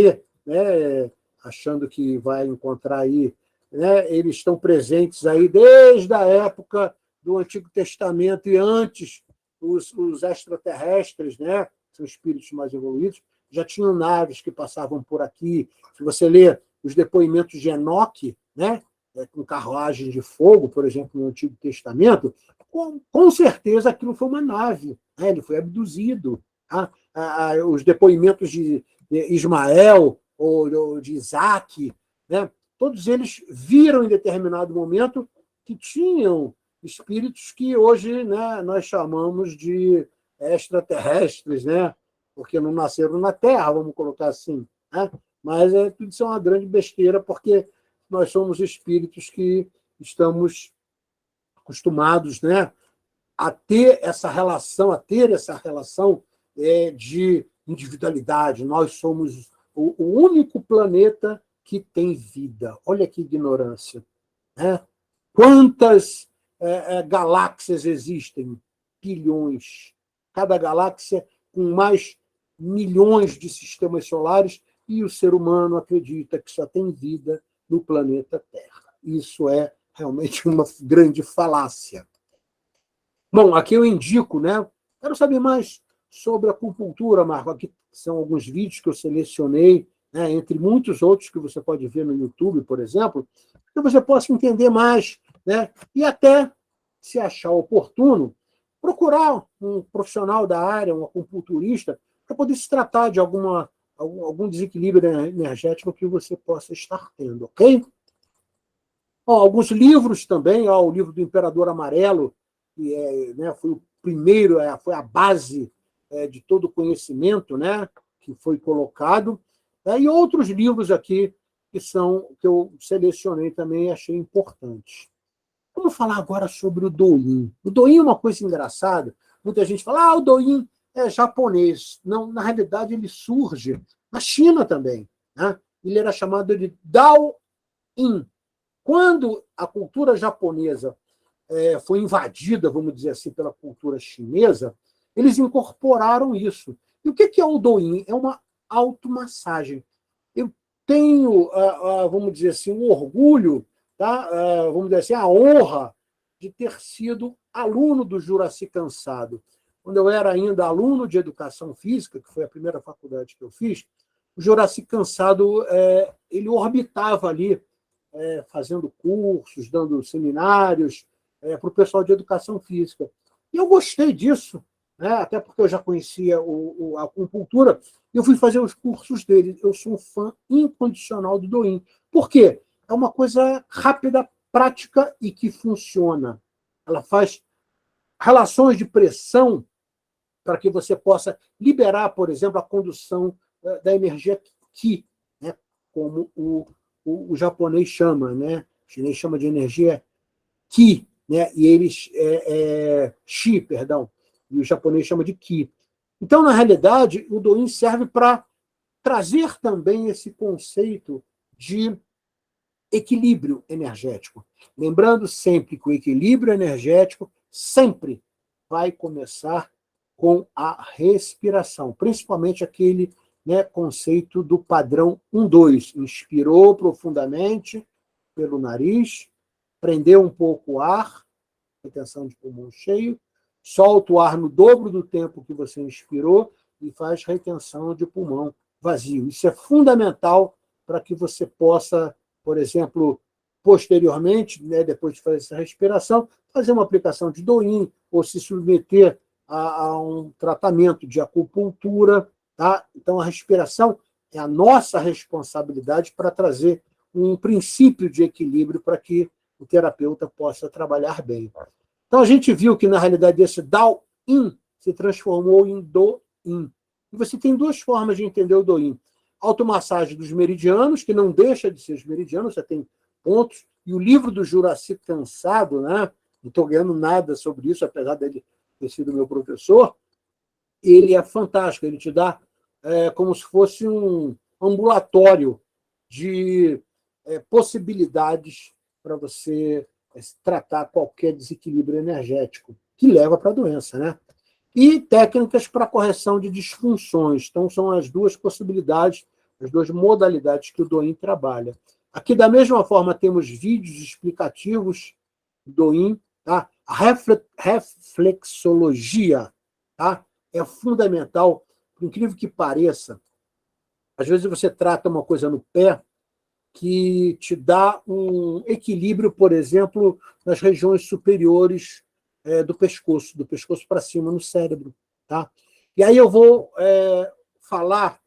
né, achando que vai encontrar aí, né, eles estão presentes aí desde a época do Antigo Testamento e antes os extraterrestres, né, são espíritos mais evoluídos, já tinham naves que passavam por aqui. Se você ler os depoimentos de Enoque, né, com carruagem de fogo, por exemplo, no Antigo Testamento, com certeza aquilo foi uma nave, né, ele foi abduzido. Tá? Os depoimentos de Ismael ou de Isaac, né, todos eles viram em determinado momento que tinham espíritos que hoje, né, nós chamamos de extraterrestres, né, porque não nasceram na Terra, vamos colocar assim. Né? Mas tudo isso é uma grande besteira, porque nós somos espíritos que estamos acostumados, né, a ter essa relação de individualidade. Nós somos o único planeta que tem vida. Olha que ignorância. Né? Quantas galáxias existem? Bilhões. Cada galáxia com mais milhões de sistemas solares, e o ser humano acredita que só tem vida no planeta Terra. Isso é realmente uma grande falácia. Bom, aqui eu indico, né? Quero saber mais sobre a acupuntura, Marco. Aqui são alguns vídeos que eu selecionei, né, entre muitos outros que você pode ver no YouTube, por exemplo, que você possa entender mais, né? E até, se achar oportuno, procurar um profissional da área, um acupunturista, para poder se tratar de algum desequilíbrio energético que você possa estar tendo, ok? Alguns livros também, o livro do Imperador Amarelo, que né, foi o primeiro, foi a base de todo o conhecimento, né, que foi colocado, e outros livros aqui que eu selecionei também e achei importantes. Vamos falar agora sobre o Douyin. O Douyin é uma coisa engraçada. Muita gente fala, o Douyin é japonês. Não, na realidade, ele surge na China também. Né? ele era chamado de Dao-in. Quando a cultura japonesa foi invadida, vamos dizer assim, pela cultura chinesa, eles incorporaram isso. E o que é o Douyin? É uma automassagem. Eu tenho, vamos dizer assim, um orgulho, tá? Vamos dizer assim, a honra de ter sido aluno do Juraci Cansado. Quando eu era ainda aluno de educação física, que foi a primeira faculdade que eu fiz, o Juraci Cansado ele orbitava ali, fazendo cursos, dando seminários para o pessoal de educação física. E eu gostei disso, né? Até porque eu já conhecia a acupuntura, e eu fui fazer os cursos dele. Eu sou um fã incondicional do Douyin. Por quê? É uma coisa rápida, prática e que funciona. Ela faz relações de pressão para que você possa liberar, por exemplo, a condução da energia Qi, né? Como o japonês chama, né? O chinês chama de energia Qi, né? E eles Shi, perdão, e o japonês chama de Qi. Então, na realidade, o Douyin serve para trazer também esse conceito de equilíbrio energético. Lembrando sempre que o equilíbrio energético sempre vai começar com a respiração, principalmente aquele, né, conceito do padrão 1-2. Inspirou profundamente pelo nariz, prendeu um pouco o ar, retenção de pulmão cheio, solta o ar no dobro do tempo que você inspirou e faz retenção de pulmão vazio. Isso é fundamental para que você possa, por exemplo, posteriormente, né, depois de fazer essa respiração, fazer uma aplicação de Douyin ou se submeter a um tratamento de acupuntura. Tá? Então, a respiração é a nossa responsabilidade para trazer um princípio de equilíbrio para que o terapeuta possa trabalhar bem. Então, a gente viu que, na realidade, esse Dao-in se transformou em Do-in. E você tem duas formas de entender o Douyin. Automassagem dos meridianos, que não deixa de ser os meridianos, você tem pontos, e o livro do Juraci Cansado, né? Não estou ganhando nada sobre isso, apesar dele ter sido meu professor, ele é fantástico, ele te dá como se fosse um ambulatório de possibilidades para você tratar qualquer desequilíbrio energético que leva para a doença, né? E técnicas para correção de disfunções. Então, são as duas possibilidades, as duas modalidades que o Douyin trabalha. Aqui, da mesma forma, temos vídeos explicativos do Douyin. Tá? A reflexologia, tá? É fundamental, por incrível que pareça. Às vezes você trata uma coisa no pé que te dá um equilíbrio, por exemplo, nas regiões superiores do pescoço para cima, no cérebro. Tá? E aí eu vou falar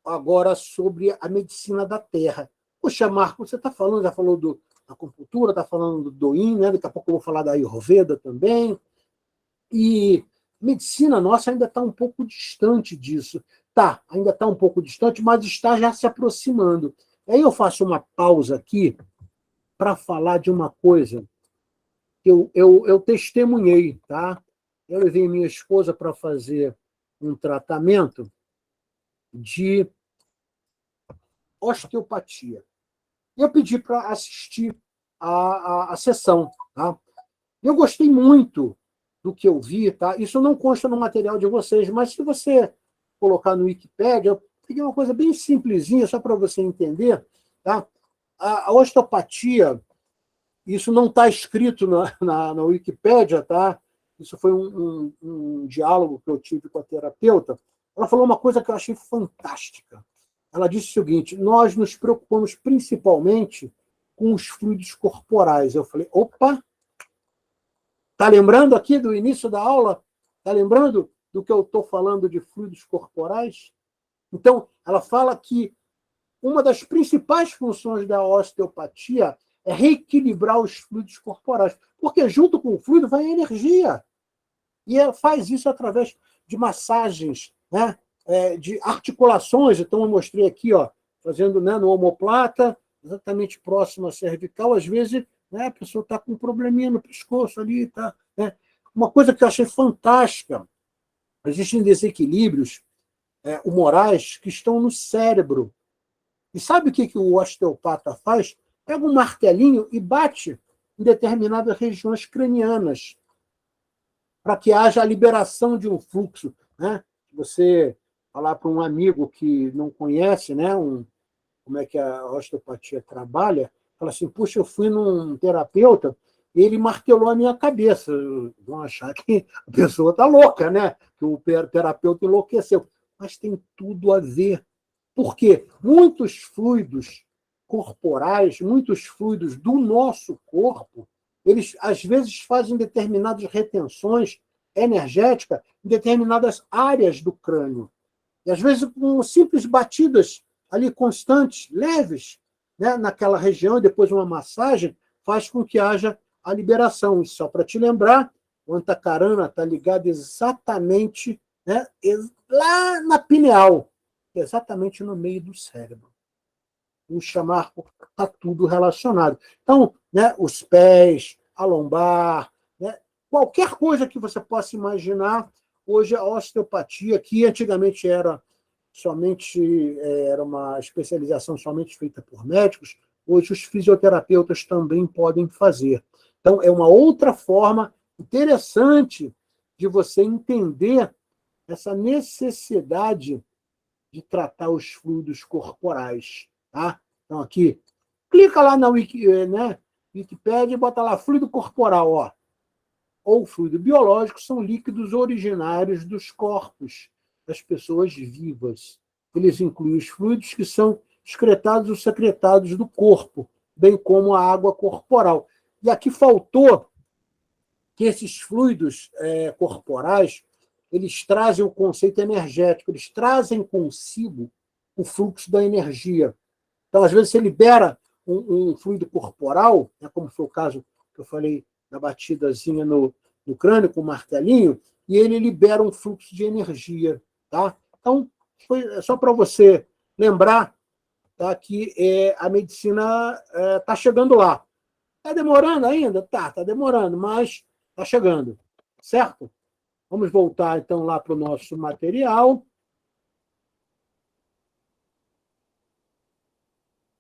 agora sobre a medicina da terra. Poxa, Marco, você está falando, já falou da acupuntura, está falando do Douyin, né? Daqui a pouco eu vou falar da Ayurveda também. E medicina nossa ainda está um pouco distante disso. Tá, ainda está um pouco distante, mas está já se aproximando. Aí eu faço uma pausa aqui para falar de uma coisa que eu testemunhei. Tá? Eu levei minha esposa para fazer um tratamento de osteopatia. Eu pedi para assistir a sessão. Tá? Eu gostei muito do que eu vi. Tá? Isso não consta no material de vocês, mas se você colocar no Wikipédia, eu peguei uma coisa bem simplesinha, só para você entender. Tá? A osteopatia, isso não está escrito na Wikipédia, tá? Isso foi um diálogo que eu tive com a terapeuta. Ela falou uma coisa que eu achei fantástica. Ela disse o seguinte: nós nos preocupamos principalmente com os fluidos corporais. Eu falei, opa, está lembrando aqui do início da aula? Está lembrando do que eu estou falando de fluidos corporais? Então, ela fala que uma das principais funções da osteopatia é reequilibrar os fluidos corporais, porque junto com o fluido vai a energia. E ela faz isso através de massagens, né? De articulações. Então, eu mostrei aqui, ó, fazendo, né, no omoplata, exatamente próximo à cervical. Às vezes, né, a pessoa está com um probleminha no pescoço ali. Tá, né? Uma coisa que eu achei fantástica: existem desequilíbrios humorais que estão no cérebro. E sabe o que o osteopata faz? Pega um martelinho e bate em determinadas regiões cranianas, para que haja a liberação de um fluxo. Né? Você falar para um amigo que não conhece, né, como é que a osteopatia trabalha, fala assim, puxa, eu fui num terapeuta e ele martelou a minha cabeça. Vão achar que a pessoa está louca, né? Que o terapeuta enlouqueceu. Mas tem tudo a ver. Por quê? Muitos fluidos corporais, muitos fluidos do nosso corpo, eles às vezes fazem determinadas retenções energéticas em determinadas áreas do crânio. E às vezes com simples batidas ali constantes, leves, né, naquela região, e depois uma massagem, faz com que haja a liberação. E só para te lembrar, o antacarana está ligado exatamente, né, lá na pineal, exatamente no meio do cérebro. O chamarco está tudo relacionado. Então, né, os pés, a lombar, né, qualquer coisa que você possa imaginar, hoje a osteopatia, que antigamente era uma especialização somente feita por médicos, hoje os fisioterapeutas também podem fazer. Então, é uma outra forma interessante de você entender essa necessidade de tratar os fluidos corporais. Tá? Então, aqui, clica lá na Wikipédia e bota lá fluido corporal. Ó. Ou fluido biológico são líquidos originários dos corpos das pessoas vivas. Eles incluem os fluidos que são excretados ou secretados do corpo, bem como a água corporal. E aqui faltou que esses fluidos corporais, eles trazem o conceito energético, eles trazem consigo o fluxo da energia. Então, às vezes, você libera um fluido corporal, né, como foi o caso que eu falei da batidazinha no crânio com o martelinho, e ele libera um fluxo de energia. Tá? Então, foi só para você lembrar, tá, que a medicina está chegando lá. Está demorando ainda? Tá demorando, mas está chegando. Certo? Vamos voltar, então, lá para o nosso material.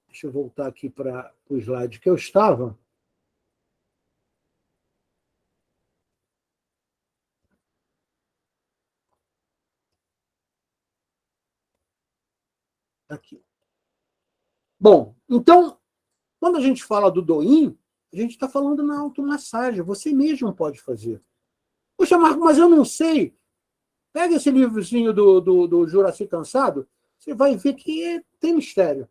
Deixa eu voltar aqui para o slide que eu estava. Aqui. Bom, então, quando a gente fala do Douyin, a gente está falando na automassagem. Você mesmo pode fazer. Poxa, Marco, mas eu não sei. Pega esse livrozinho do Juraci Cansado, você vai ver que tem mistério.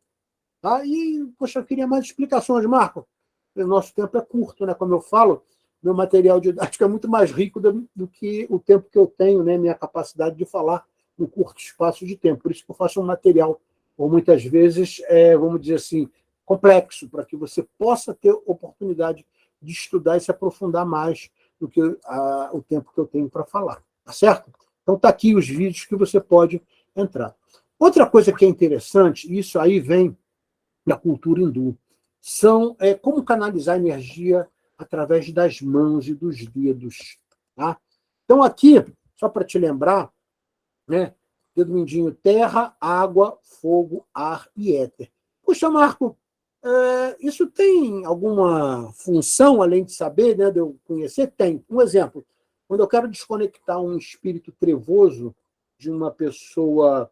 Tá? E, poxa, eu queria mais explicações, Marco. O nosso tempo é curto, né? Como eu falo, meu material didático é muito mais rico do que o tempo que eu tenho, né? Minha capacidade de falar no curto espaço de tempo. Por isso que eu faço um material, ou muitas vezes, vamos dizer assim, complexo, para que você possa ter oportunidade de estudar e se aprofundar mais do que o tempo que eu tenho para falar. Tá certo? Então, está aqui os vídeos que você pode entrar. Outra coisa que é interessante, isso aí vem da cultura hindu, são como canalizar energia através das mãos e dos dedos. Tá? Então, aqui, só para te lembrar, né, dedo mindinho, terra, água, fogo, ar e éter. Puxa, Marco, isso tem alguma função, além de saber, né, de eu conhecer? Tem. Um exemplo, quando eu quero desconectar um espírito trevoso de uma pessoa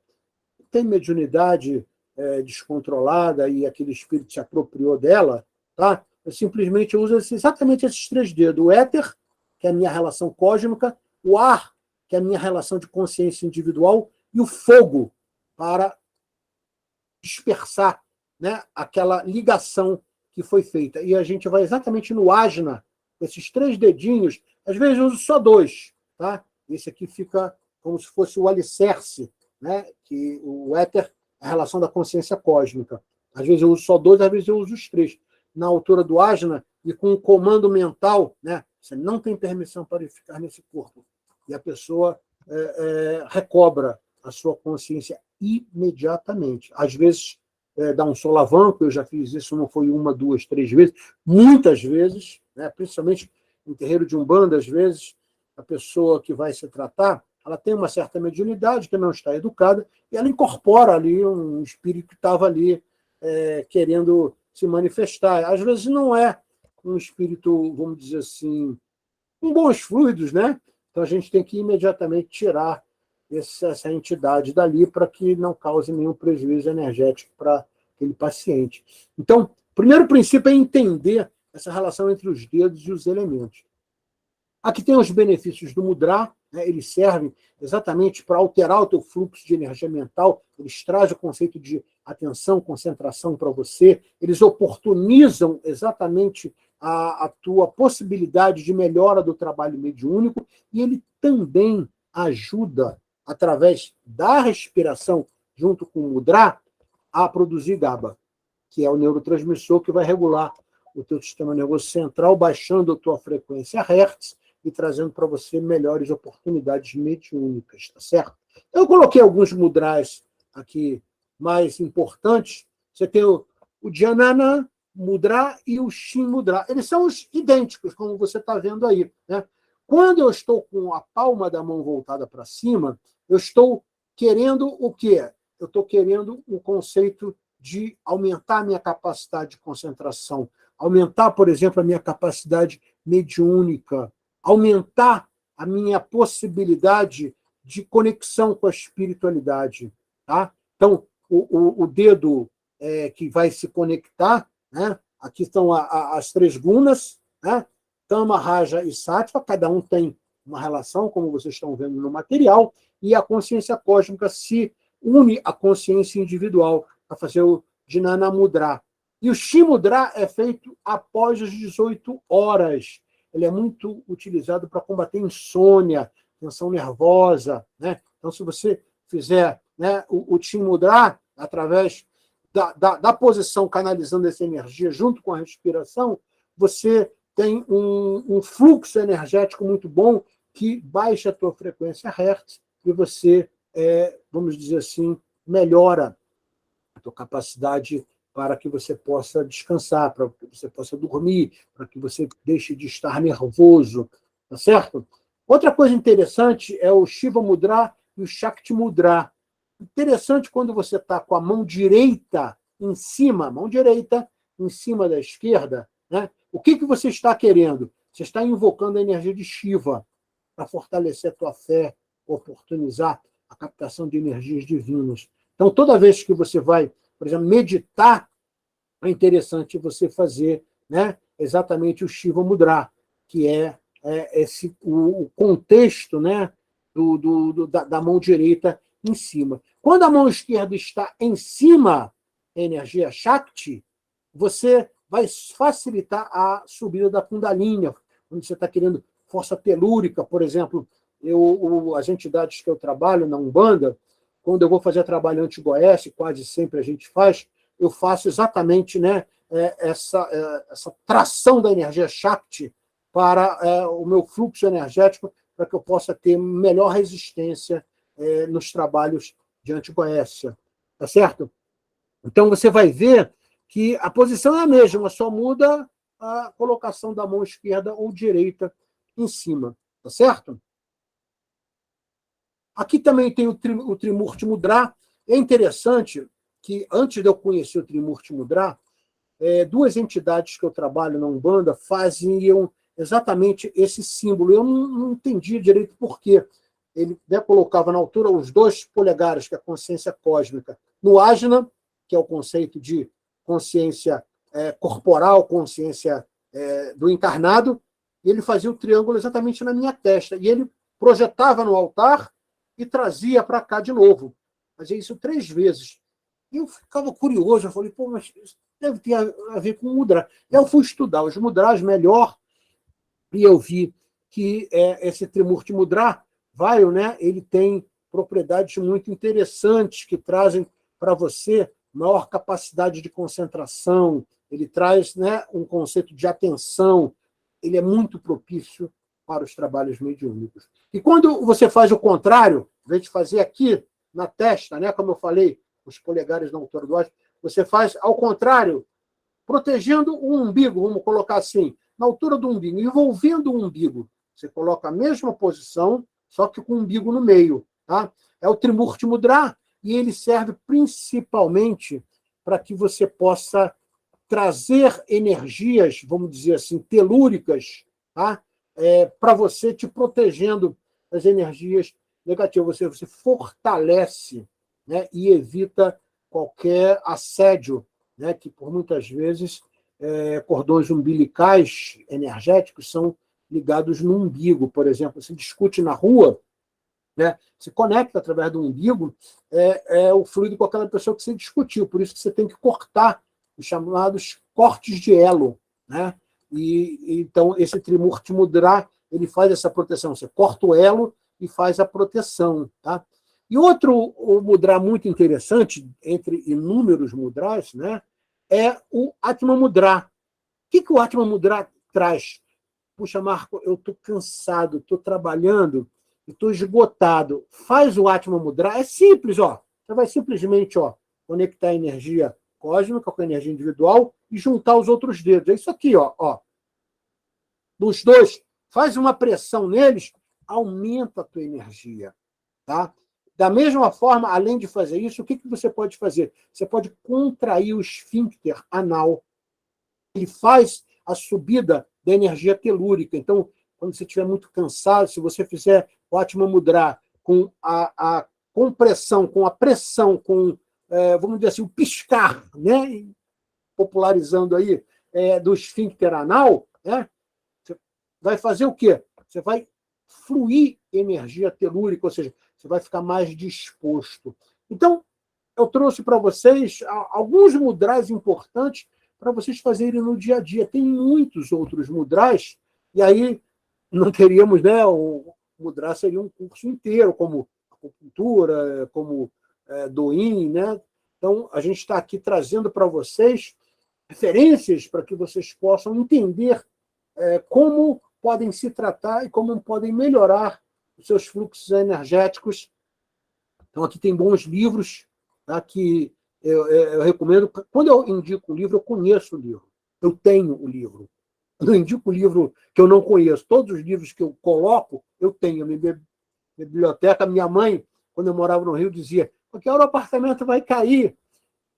que tem mediunidade descontrolada e aquele espírito se apropriou dela, tá? Eu simplesmente uso exatamente esses 3 dedos. O éter, que é a minha relação cósmica, o ar, que é a minha relação de consciência individual, e o fogo, para dispersar, né, aquela ligação que foi feita. E a gente vai exatamente no ajna, esses 3 dedinhos, às vezes eu uso só 2, tá? Esse aqui fica como se fosse o alicerce, né? Que o éter é a relação da consciência cósmica. Às vezes eu uso só 2, às vezes eu uso os 3. Na altura do ajna, e com um comando mental, né? Você não tem permissão para ficar nesse corpo. E a pessoa recobra a sua consciência imediatamente. Às vezes dá um solavanco, eu já fiz isso, não foi 1, 2, 3 vezes, muitas vezes, né? Principalmente em terreiro de Umbanda, às vezes, a pessoa que vai se tratar, ela tem uma certa mediunidade, que não está educada, e ela incorpora ali um espírito que estava ali querendo se manifestar. Às vezes não é um espírito, vamos dizer assim, com bons fluidos, né? Então a gente tem que imediatamente tirar essa entidade dali para que não cause nenhum prejuízo energético para aquele paciente. Então, o primeiro princípio é entender essa relação entre os dedos e os elementos. Aqui tem os benefícios do mudra, né? Eles servem exatamente para alterar o teu fluxo de energia mental, eles trazem o conceito de atenção, concentração para você, eles oportunizam exatamente a tua possibilidade de melhora do trabalho mediúnico, e ele também ajuda, através da respiração, junto com o mudra, a produzir GABA, que é o neurotransmissor que vai regular o teu sistema nervoso central, baixando a tua frequência Hertz e trazendo para você melhores oportunidades mediúnicas, tá certo? Eu coloquei alguns mudras aqui mais importantes. Você tem o Dhyana Mudra e o Shin Mudra. Eles são os idênticos, como você está vendo aí, né? Quando eu estou com a palma da mão voltada para cima, eu estou querendo o quê? Eu estou querendo o conceito de aumentar a minha capacidade de concentração, aumentar, por exemplo, a minha capacidade mediúnica, aumentar a minha possibilidade de conexão com a espiritualidade. Tá? Então, o dedo que vai se conectar, né? Aqui estão as três gunas, né? Tama, Raja e Sattva, cada um tem uma relação, como vocês estão vendo no material, e a consciência cósmica se une à consciência individual para fazer o Dhyana Mudra. E o Shin Mudra é feito após as 18 horas. Ele é muito utilizado para combater insônia, tensão nervosa, né? Então, se você fizer, né, o Shin Mudra através da posição canalizando essa energia junto com a respiração, você tem um fluxo energético muito bom que baixa a tua frequência Hertz e você, vamos dizer assim, melhora a tua capacidade para que você possa descansar, para que você possa dormir, para que você deixe de estar nervoso, tá certo? Outra coisa interessante é o Shiva Mudra e o Shakti Mudra. Interessante quando você está com a mão direita em cima, da esquerda, né? O que você está querendo? Você está invocando a energia de Shiva para fortalecer a tua fé, oportunizar a captação de energias divinas. Então, toda vez que você vai, por exemplo, meditar, é interessante você fazer, né, exatamente o Shiva Mudra, que é o contexto, né, da mão direita em cima. Quando a mão esquerda está em cima, a energia Shakti, você vai facilitar a subida da Kundalini, quando você está querendo força telúrica, por exemplo. As entidades que eu trabalho na Umbanda, quando eu vou fazer trabalho anti-Goécia, quase sempre a gente faz, eu faço exatamente, né, essa tração da energia Shakti para o meu fluxo energético, para que eu possa ter melhor resistência nos trabalhos de anti-Goécia. Tá certo? Então, você vai ver que a posição é a mesma, só muda a colocação da mão esquerda ou direita em cima. Tá certo? Aqui também tem o Trimurti Mudra. É interessante que, antes de eu conhecer o Trimurti Mudra, duas entidades que eu trabalho na Umbanda faziam exatamente esse símbolo. Eu não entendi direito por quê. Ele, né, colocava na altura os 2 polegares, que é a consciência cósmica, no ajna, que é o conceito de consciência corporal, consciência do encarnado, e ele fazia o triângulo exatamente na minha testa. E ele projetava no altar e trazia para cá de novo. Fazia isso 3 vezes. E eu ficava curioso, eu falei, mas isso deve ter a ver com o mudra. E eu fui estudar os mudras melhor, e eu vi que esse Trimurti Mudra, né, ele tem propriedades muito interessantes que trazem para você maior capacidade de concentração, ele traz, né, um conceito de atenção, ele é muito propício para os trabalhos mediúnicos. E quando você faz o contrário, em vez de fazer aqui na testa, né, como eu falei, os polegares na altura do ósseo, você faz ao contrário, protegendo o umbigo, vamos colocar assim, na altura do umbigo, envolvendo o umbigo. Você coloca a mesma posição, só que com o umbigo no meio. Tá? É o Trimurti Mudra, e ele serve principalmente para que você possa trazer energias, vamos dizer assim, telúricas, tá? Para você, te protegendo das energias negativas. Você fortalece, né? E evita qualquer assédio, né? Que, por muitas vezes, cordões umbilicais energéticos são ligados no umbigo, por exemplo. Se discute na rua, né? Se conecta através do umbigo, o fluido com aquela pessoa que você discutiu. Por isso que você tem que cortar os chamados cortes de elo, né? Então, esse Trimurti Mudra, ele faz essa proteção. Você corta o elo e faz a proteção. Tá? E outro mudra muito interessante, entre inúmeros mudras, né, é o Atma Mudra. O que o Atma Mudra traz? Puxa, Marco, eu estou cansado, estou trabalhando, estou esgotado. Faz o Atma Mudra. É simples, ó. Você vai simplesmente conectar a energia cósmica com a energia individual e juntar os outros dedos. É isso aqui, ó. Dos dois, faz uma pressão neles, aumenta a tua energia. Tá? Da mesma forma, além de fazer isso, o que você pode fazer? Você pode contrair o esfíncter anal. Ele faz a subida da energia telúrica. Então, quando você estiver muito cansado, se você fizer o Atma Mudra com a compressão, com a pressão, com, vamos dizer assim, o piscar, né? Popularizando aí, do esfíncter anal, né? Você vai fazer o quê? Você vai fluir energia telúrica, ou seja, você vai ficar mais disposto. Então, eu trouxe para vocês alguns mudras importantes para vocês fazerem no dia a dia. Tem muitos outros mudras, e aí não teríamos, né? O mudra seria um curso inteiro, como acupuntura, como Doin, né? Então, a gente está aqui trazendo para vocês referências para que vocês possam entender como podem se tratar e como podem melhorar os seus fluxos energéticos. Então, aqui tem bons livros, tá, que eu recomendo. Quando eu indico um livro, eu conheço o livro. Eu tenho o livro. Eu não indico o livro que eu não conheço. Todos os livros que eu coloco, eu tenho. A minha biblioteca, minha mãe, quando eu morava no Rio, dizia: qualquer hora o apartamento vai cair,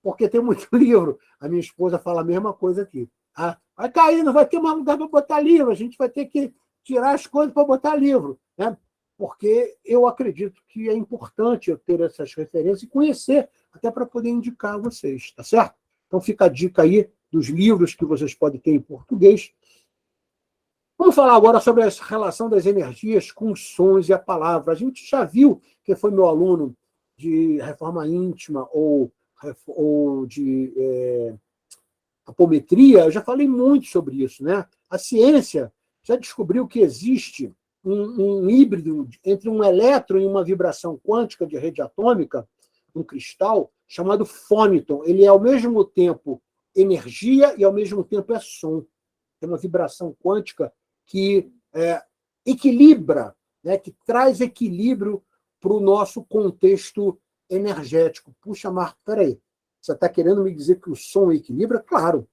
porque tem muito livro. A minha esposa fala a mesma coisa aqui. Ah, vai cair, não vai ter mais lugar para botar livro, a gente vai ter que tirar as coisas para botar livro. Né? Porque eu acredito que é importante eu ter essas referências e conhecer, até para poder indicar a vocês, tá certo? Então fica a dica aí dos livros que vocês podem ter em português. Vamos falar agora sobre a relação das energias com os sons e a palavra. A gente já viu, quem foi meu aluno de reforma íntima ou de apometria, eu já falei muito sobre isso, né? A ciência já descobriu que existe um híbrido entre um elétron e uma vibração quântica de rede atômica, um cristal, chamado fôniton. Ele é, ao mesmo tempo, energia e, ao mesmo tempo, é som. É uma vibração quântica que equilibra, né? Que traz equilíbrio para o nosso contexto energético. Puxa, Marco, peraí. Você está querendo me dizer que o som equilibra? Claro.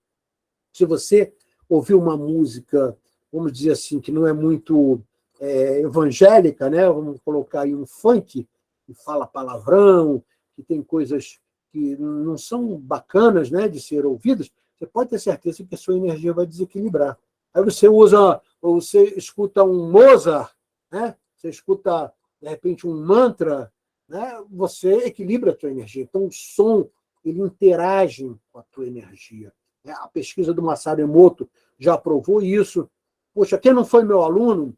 Se você ouvir uma música, vamos dizer assim, que não é muito evangélica, né? Vamos colocar aí um funk, que fala palavrão, que tem coisas que não são bacanas, né, de ser ouvidas, você pode ter certeza que a sua energia vai desequilibrar. Aí você escuta um Mozart, né? Você escuta, de repente, um mantra, né? Você equilibra a tua energia. Então, o som, ele interage com a tua energia. A pesquisa do Masaru Emoto já provou isso. Poxa, quem não foi meu aluno?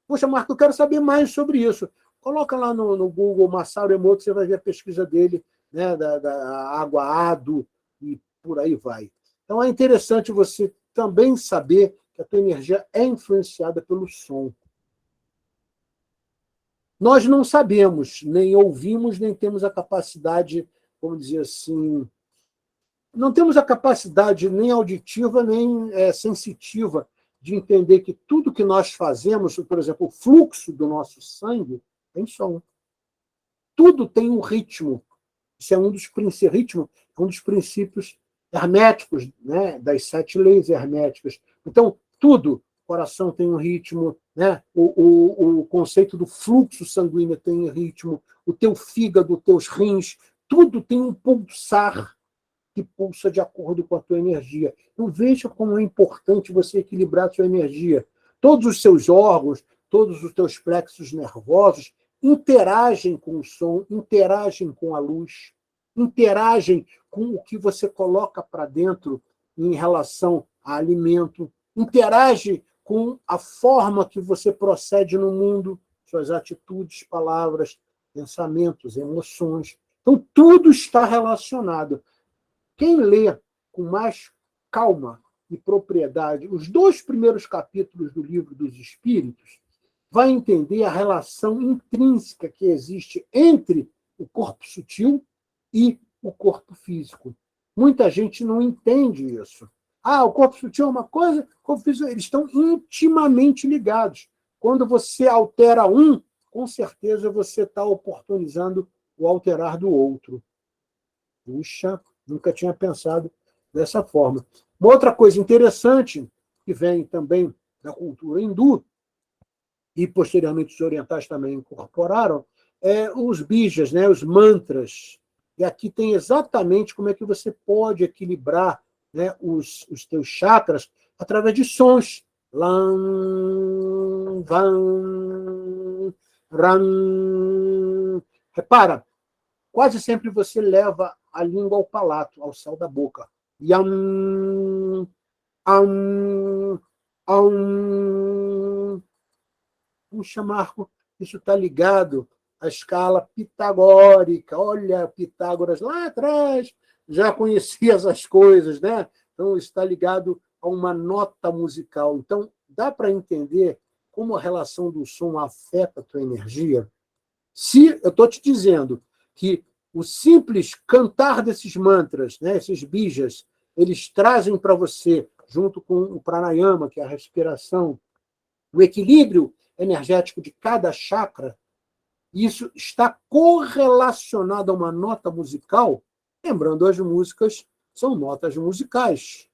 Poxa, Marco, eu quero saber mais sobre isso. Coloca lá no Google Masaru Emoto, você vai ver a pesquisa dele, né, da água Ado e por aí vai. Então, é interessante você também saber que a tua energia é influenciada pelo som. Nós não sabemos, nem ouvimos, nem temos a capacidade, vamos dizer assim, não temos a capacidade nem auditiva, nem sensitiva de entender que tudo que nós fazemos, por exemplo, o fluxo do nosso sangue, tem som. Tudo tem um ritmo. Isso é um dos princípios herméticos, né, das 7 leis herméticas. Então, tudo, o coração tem um ritmo, né, o conceito do fluxo sanguíneo tem um ritmo, o teu fígado, os teus rins, tudo tem um pulsar. que pulsa de acordo com a tua energia. Então, veja como é importante você equilibrar a sua energia. Todos os seus órgãos, todos os teus plexos nervosos interagem com o som, interagem com a luz, interagem com o que você coloca para dentro em relação a alimento, interage com a forma que você procede no mundo, suas atitudes, palavras, pensamentos, emoções. Então, tudo está relacionado. Quem lê com mais calma e propriedade os 2 primeiros capítulos do Livro dos Espíritos vai entender a relação intrínseca que existe entre o corpo sutil e o corpo físico. Muita gente não entende isso. O corpo sutil é uma coisa, o corpo físico, eles estão intimamente ligados. Quando você altera um, com certeza você está oportunizando o alterar do outro. Puxa, nunca tinha pensado dessa forma. Uma outra coisa interessante, que vem também da cultura hindu, e posteriormente os orientais também incorporaram, os bijas, né, os mantras. E aqui tem exatamente como é que você pode equilibrar, né, os teus chakras através de sons. Lam, vam, ram. Repara, quase sempre você leva a língua ao palato, ao céu da boca. Yam, am, am. Puxa, Marco, isso está ligado à escala pitagórica. Olha, Pitágoras lá atrás já conhecia essas coisas, né? Então, isso está ligado a uma nota musical. Então, dá para entender como a relação do som afeta a tua energia? Se eu estou te dizendo que o simples cantar desses mantras, né, esses bijas, eles trazem para você, junto com o pranayama, que é a respiração, o equilíbrio energético de cada chakra, isso está correlacionado a uma nota musical. Lembrando, as músicas são notas musicais.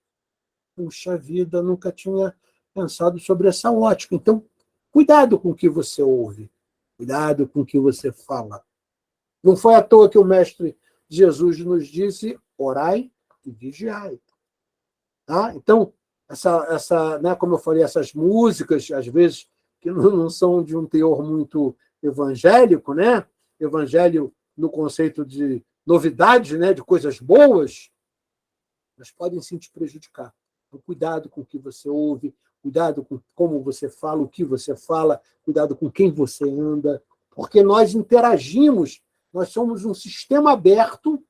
Puxa vida, nunca tinha pensado sobre essa ótica. Então, cuidado com o que você ouve, cuidado com o que você fala. Não foi à toa que o Mestre Jesus nos disse: orai e vigiai. Tá? Então, né, como eu falei, essas músicas, às vezes, que não são de um teor muito evangélico, né? Evangelho no conceito de novidade, né? De coisas boas, mas podem sim te prejudicar. Então, cuidado com o que você ouve, cuidado com como você fala, o que você fala, cuidado com quem você anda, porque nós interagimos, nós somos um sistema aberto.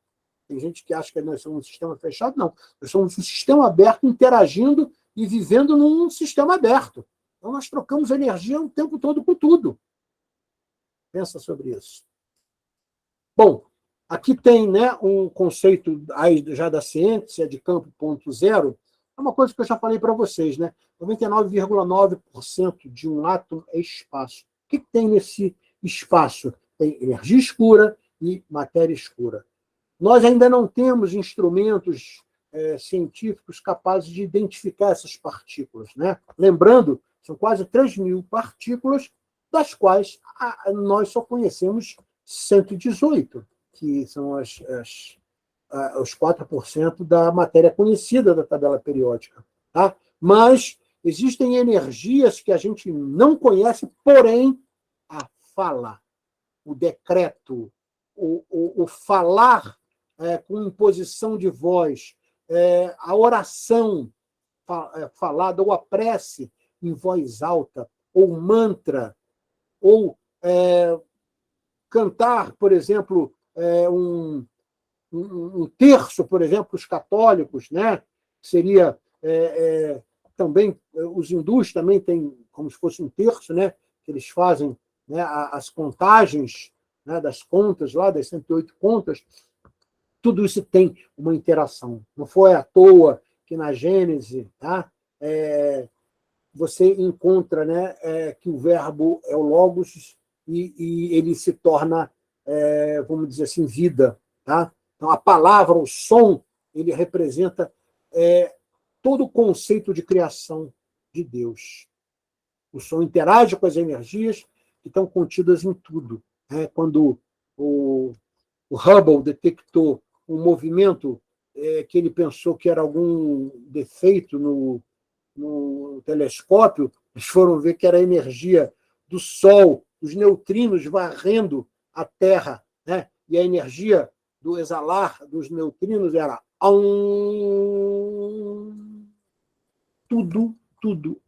Tem gente que acha que nós somos um sistema fechado. Não, nós somos um sistema aberto interagindo e vivendo num sistema aberto. Então, nós trocamos energia o tempo todo com tudo. Pensa sobre isso. Bom, aqui tem, né, um conceito aí já da ciência de campo ponto zero. É uma coisa que eu já falei para vocês, né? 99,9% de um átomo é espaço. O que tem nesse espaço? Tem energia escura e matéria escura. Nós ainda não temos instrumentos científicos capazes de identificar essas partículas, né? Lembrando, são quase 3.000 partículas, das quais nós só conhecemos 118, que são os 4% da matéria conhecida da tabela periódica. Tá? Mas existem energias que a gente não conhece, porém, a fala, o decreto, o falar com imposição de voz, a oração falada, ou a prece em voz alta, ou mantra, ou cantar, por exemplo, um terço, por exemplo, os católicos, né? Seria também, os hindus também têm como se fosse um terço, né? Que eles fazem, né, as contagens, né, das contas, lá das 108 contas. Tudo isso tem uma interação. Não foi à toa que na Gênese, tá? Você encontra, né, que o verbo é o logos e ele se torna, vamos dizer assim, vida. Tá? Então, a palavra, o som, ele representa todo o conceito de criação de Deus. O som interage com as energias que estão contidas em tudo. Né? Quando o Hubble detectou um movimento que ele pensou que era algum defeito no telescópio, eles foram ver que era a energia do Sol, os neutrinos varrendo a Terra, né? E a energia do exalar dos neutrinos era tudo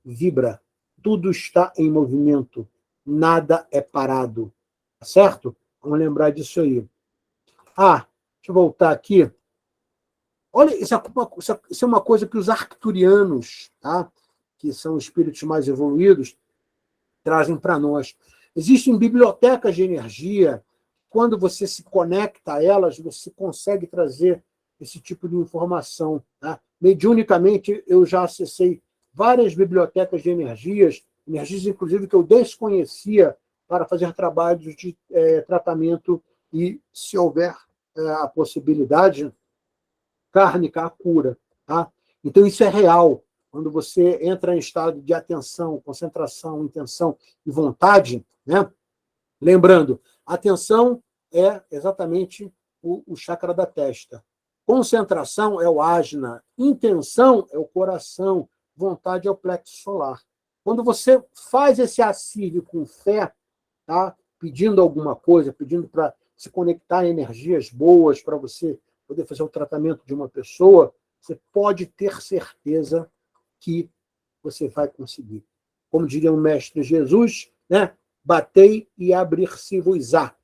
vibra, tudo está em movimento, nada é parado, tá certo? Vamos lembrar disso aí. Deixa eu voltar aqui. Olha, isso é uma coisa que os arcturianos, tá? Que são espíritos mais evoluídos, trazem para nós. Existem bibliotecas de energia. Quando você se conecta a elas, você consegue trazer esse tipo de informação. Tá? Mediunicamente, eu já acessei várias bibliotecas de energias inclusive que eu desconhecia para fazer trabalhos de tratamento e, se houver a possibilidade, kármica, a cura. Tá? Então, isso é real. Quando você entra em estado de atenção, concentração, intenção e vontade, né? Lembrando, atenção é exatamente o chakra da testa. Concentração é o ajna, intenção é o coração, vontade é o plexo solar. Quando você faz esse assídio com fé, tá? Pedindo alguma coisa, pedindo para se conectar a energias boas para você poder fazer o tratamento de uma pessoa, você pode ter certeza que você vai conseguir. Como diria o Mestre Jesus, né? Batei e abrir-se-vos-á.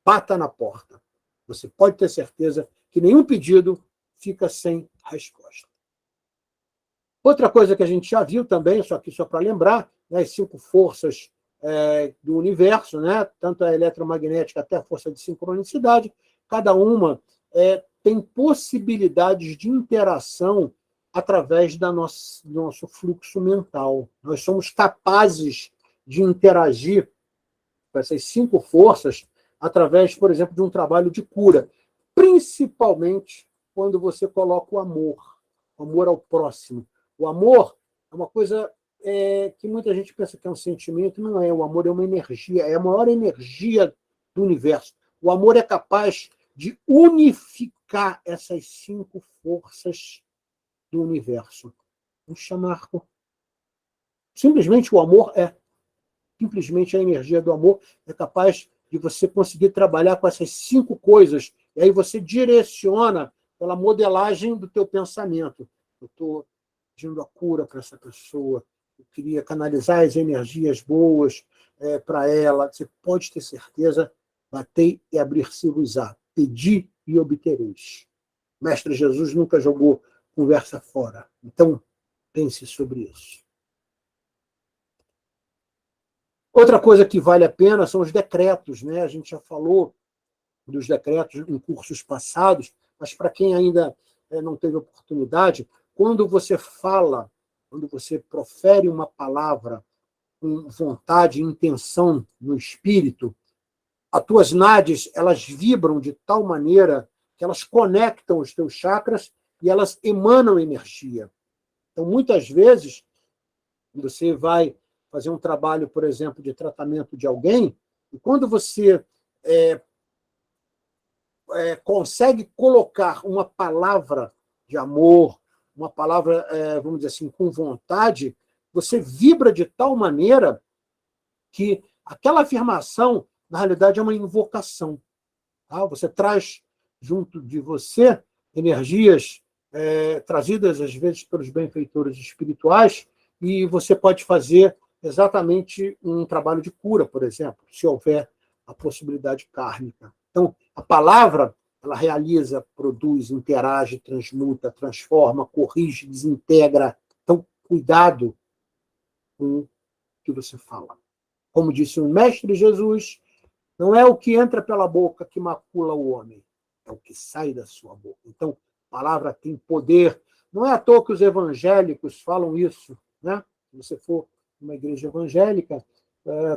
Bata na porta. Você pode ter certeza que nenhum pedido fica sem resposta. Outra coisa que a gente já viu também, só para lembrar, né, as 5 forças do universo, né, tanto a eletromagnética até a força de sincronicidade, cada uma tem possibilidades de interação através do nosso fluxo mental. Nós somos capazes de interagir com essas 5 forças através, por exemplo, de um trabalho de cura, principalmente quando você coloca o amor ao próximo. O amor é uma coisa que muita gente pensa que é um sentimento, não é. O amor é uma energia, é a maior energia do universo. O amor é capaz de unificar essas 5 forças do universo. Vamos chamar. Simplesmente o amor simplesmente a energia do amor é capaz de você conseguir trabalhar com essas 5 coisas. E aí você direciona pela modelagem do teu pensamento. Eu estou pedindo a cura para essa pessoa, eu queria canalizar as energias boas para ela. Você pode ter certeza, batei e abrir-se-vos-á. Pedi e obtereis. O Mestre Jesus nunca jogou conversa fora. Então, pense sobre isso. Outra coisa que vale a pena são os decretos, né? A gente já falou dos decretos em cursos passados, mas para quem ainda não teve oportunidade, quando você fala, quando você profere uma palavra com vontade e intenção no espírito, as tuas nádeas, elas vibram de tal maneira que elas conectam os teus chakras e elas emanam energia. Então, muitas vezes, você vai fazer um trabalho, por exemplo, de tratamento de alguém, e quando você consegue colocar uma palavra de amor, uma palavra, vamos dizer assim, com vontade, você vibra de tal maneira que aquela afirmação, na realidade, é uma invocação. Tá? Você traz junto de você energias trazidas, às vezes, pelos benfeitores espirituais, e você pode fazer exatamente um trabalho de cura, por exemplo, se houver a possibilidade kármica. Então, a palavra, ela realiza, produz, interage, transmuta, transforma, corrige, desintegra. Então, cuidado com o que você fala. Como disse o Mestre Jesus, não é o que entra pela boca que macula o homem, é o que sai da sua boca. Então, a palavra tem poder. Não é à toa que os evangélicos falam isso, né? Se você for numa igreja evangélica,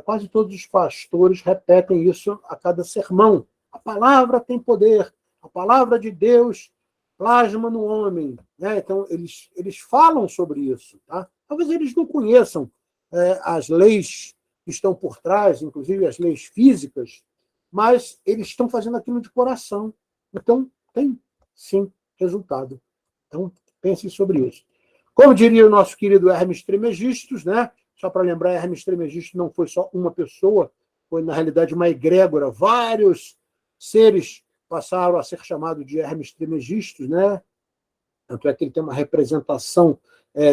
quase todos os pastores repetem isso a cada sermão. A palavra tem poder. A palavra de Deus plasma no homem. Né? Então, eles falam sobre isso. Tá? Talvez eles não conheçam as leis que estão por trás, inclusive as leis físicas, mas eles estão fazendo aquilo de coração. Então, tem sim, resultado. Então, pense sobre isso. Como diria o nosso querido Hermes Trismegistus, né? Só para lembrar, Hermes Trismegistus não foi só uma pessoa, foi, na realidade, uma egrégora. Vários seres passaram a ser chamados de Hermes Trismegistus, né? Tanto é que ele tem uma representação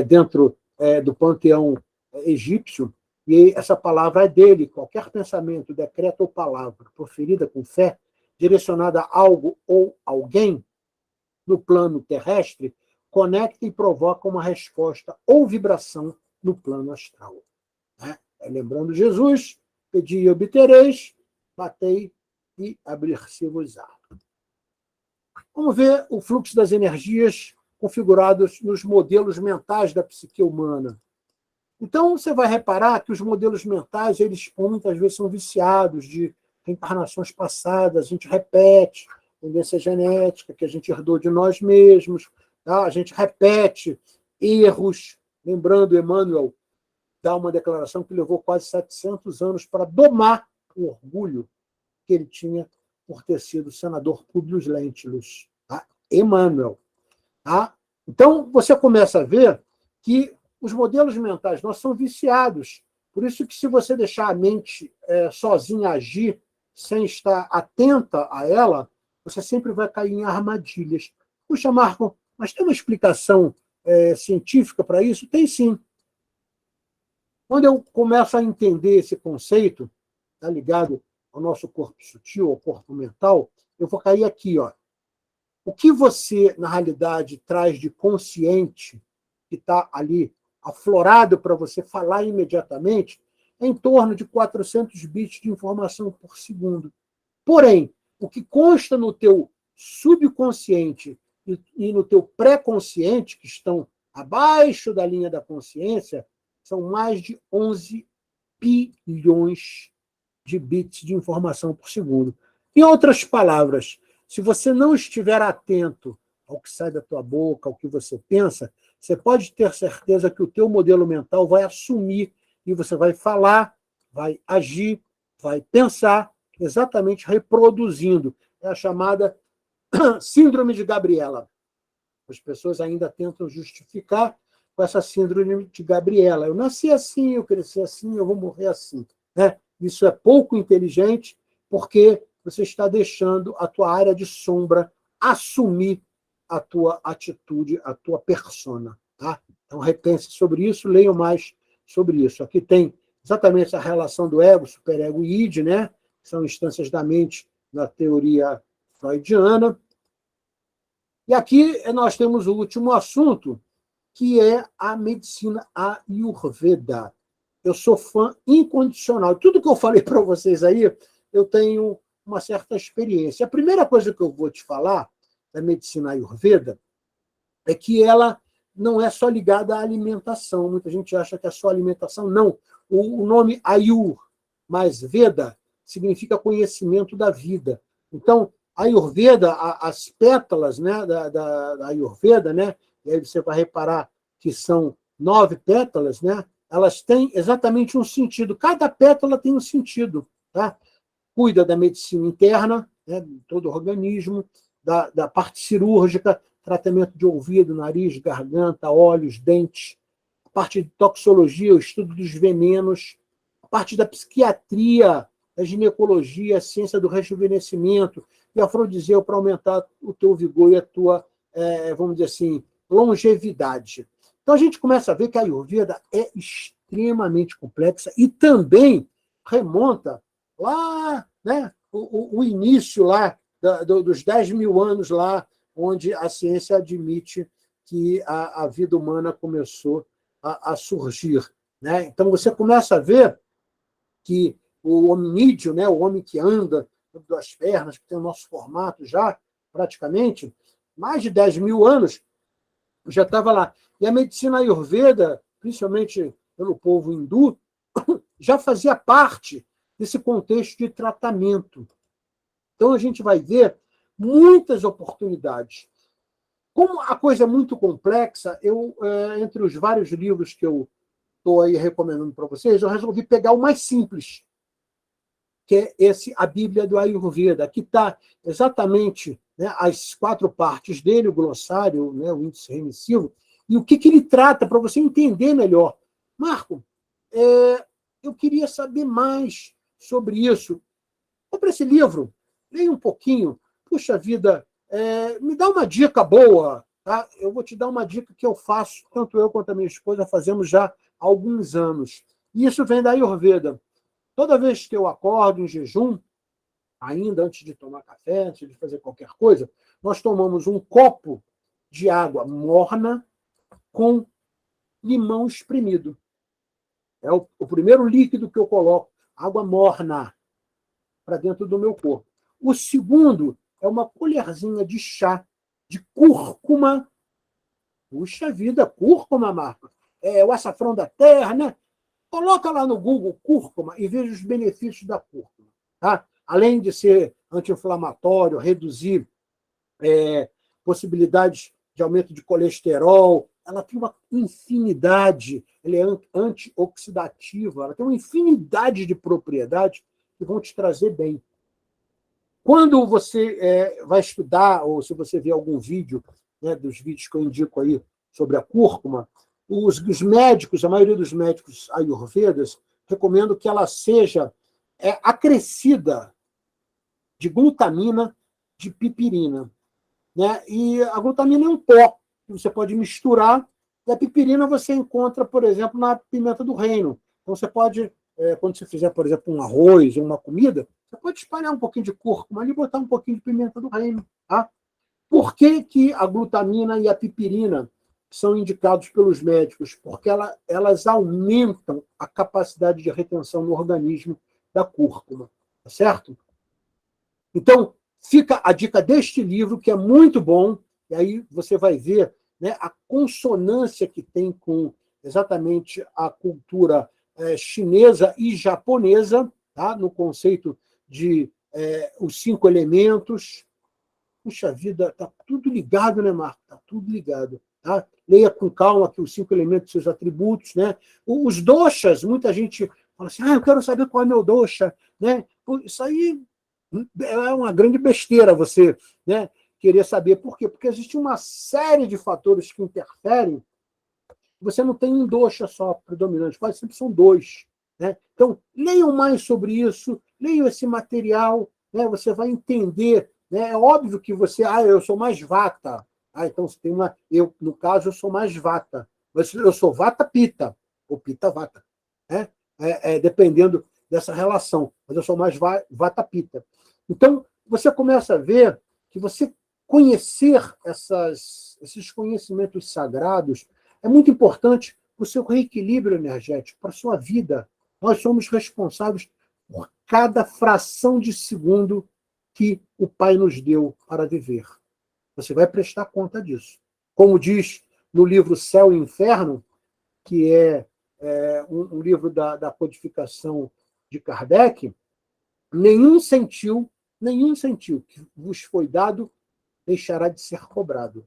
dentro do panteão egípcio, e essa palavra é dele. Qualquer pensamento, decreto ou palavra proferida com fé, direcionada a algo ou alguém no plano terrestre, conecta e provoca uma resposta ou vibração no plano astral. Né? Lembrando Jesus, pedi e obtereis, batei e abrir-se-vos-á. Vamos ver o fluxo das energias configurados nos modelos mentais da psique humana. Então, você vai reparar que os modelos mentais, eles muitas vezes são viciados de reencarnações passadas, a gente repete, tendência genética que a gente herdou de nós mesmos, tá? A gente repete erros. Lembrando, Emmanuel dá uma declaração que levou quase 700 anos para domar o orgulho que ele tinha por ter sido senador Publius Lentulus. Tá? Emmanuel. Tá? Então, você começa a ver que os modelos mentais nós são viciados. Por isso que, se você deixar a mente sozinha agir, sem estar atenta a ela, você sempre vai cair em armadilhas. Puxa, Marco, mas tem uma explicação científica para isso? Tem sim. Quando eu começo a entender esse conceito, tá ligado ao nosso corpo sutil, ao corpo mental, eu vou cair aqui, ó. O que você, na realidade, traz de consciente, que está ali aflorado para você falar imediatamente, é em torno de 400 bits de informação por segundo. Porém, o que consta no teu subconsciente e no teu pré-consciente, que estão abaixo da linha da consciência, são mais de 11 bilhões de bits de informação por segundo. Em outras palavras, se você não estiver atento ao que sai da tua boca, ao que você pensa, você pode ter certeza que o teu modelo mental vai assumir e você vai falar, vai agir, vai pensar, exatamente reproduzindo. É a chamada síndrome de Gabriela. As pessoas ainda tentam justificar com essa síndrome de Gabriela. Eu nasci assim, eu cresci assim, eu vou morrer assim. Né? Isso é pouco inteligente, porque você está deixando a tua área de sombra assumir a tua atitude, a tua persona. Tá? Então, repense sobre isso, leiam mais sobre isso. Aqui tem exatamente a relação do ego, superego e id, né? São instâncias da mente na teoria freudiana. E aqui nós temos o último assunto, que é a medicina Ayurveda. Eu sou fã incondicional. Tudo que eu falei para vocês aí, eu tenho uma certa experiência. A primeira coisa que eu vou te falar da medicina Ayurveda é que ela não é só ligada à alimentação. Muita gente acha que é só alimentação. Não. O nome Ayur mais Veda significa conhecimento da vida. Então, a Ayurveda, as pétalas, né, da Ayurveda, né, e aí você vai reparar que são 9 pétalas, né, elas têm exatamente um sentido. Cada pétala tem um sentido. Tá? Cuida da medicina interna, né, de todo o organismo, da parte cirúrgica, tratamento de ouvido, nariz, garganta, olhos, dentes, a parte de toxicologia, o estudo dos venenos, a parte da psiquiatria, a ginecologia, a ciência do rejuvenescimento e afrodisíaco para aumentar o teu vigor e a tua, vamos dizer assim, longevidade. Então, a gente começa a ver que a Ayurveda é extremamente complexa e também remonta lá, né, o início lá dos 10 mil anos lá, onde a ciência admite que a vida humana começou a surgir. Né? Então, você começa a ver que o hominídeo, né, o homem que anda com duas pernas, que tem o nosso formato já, praticamente, mais de 10 mil anos, já estava lá. E a medicina Ayurveda, principalmente pelo povo hindu, já fazia parte desse contexto de tratamento. Então, a gente vai ver muitas oportunidades. Como a coisa é muito complexa, entre os vários livros que eu estou aí recomendando para vocês, eu resolvi pegar o mais simples, que é a Bíblia do Ayurveda, que está exatamente né, as 4 partes dele, o glossário, né, o índice remissivo, e o que ele trata, para você entender melhor. Marco, eu queria saber mais sobre isso. Compre esse livro, leia um pouquinho. Puxa vida, me dá uma dica boa. Tá? Eu vou te dar uma dica que eu faço, tanto eu quanto a minha esposa fazemos já há alguns anos. E isso vem da Ayurveda. Toda vez que eu acordo em jejum, ainda antes de tomar café, antes de fazer qualquer coisa, nós tomamos um copo de água morna com limão espremido. É o primeiro líquido que eu coloco, água morna, para dentro do meu corpo. O segundo é uma colherzinha de chá de cúrcuma. Puxa vida, cúrcuma, Marco. É o açafrão da terra, né? Coloca lá no Google cúrcuma e veja os benefícios da cúrcuma. Tá? Além de ser anti-inflamatório, reduzir possibilidades de aumento de colesterol, ela tem uma infinidade, ela é antioxidativa, ela tem uma infinidade de propriedades que vão te trazer bem. Quando você vai estudar, ou se você vê algum vídeo, né, dos vídeos que eu indico aí sobre a cúrcuma, os médicos, a maioria dos médicos ayurvedas, recomendam que ela seja acrescida de glutamina, de pipirina. Né? E a glutamina é um pó que você pode misturar, e a pipirina você encontra, por exemplo, na pimenta do reino. Então, você pode, quando você fizer, por exemplo, um arroz ou uma comida, você pode espalhar um pouquinho de cúrcuma ali e botar um pouquinho de pimenta do reino. Tá? Por que, que a glutamina e a pipirina são indicados pelos médicos? Porque elas aumentam a capacidade de retenção no organismo da cúrcuma. Tá certo? Então, fica a dica deste livro, que é muito bom, e aí você vai ver, né, a consonância que tem com exatamente a cultura chinesa e japonesa, tá? No conceito de os 5 elementos. Puxa vida, está tudo ligado, né, Marco? Está tudo ligado. Tá? Leia com calma aqui os 5 elementos, seus atributos. Né? Os doshas, muita gente fala assim, eu quero saber qual é meu dosha. Né? Isso aí é uma grande besteira você, né, querer saber. Por quê? Porque existe uma série de fatores que interferem. Você não tem um dosha só predominante, quase sempre são 2. Né? Então, leiam mais sobre isso, leiam esse material, né? Você vai entender. Né? É óbvio que você, eu sou mais vata. Então você tem uma. Eu, no caso, eu sou mais vata. Mas eu sou vata pita, ou pita vata. Né? Dependendo dessa relação. Mas eu sou mais vata pita. Então, você começa a ver que você conhecer esses conhecimentos sagrados é muito importante para o seu reequilíbrio energético, para a sua vida. Nós somos responsáveis por cada fração de segundo que o Pai nos deu para viver. Você vai prestar conta disso. Como diz no livro Céu e Inferno, que é um livro da codificação de Kardec, nenhum sentiu que vos foi dado deixará de ser cobrado.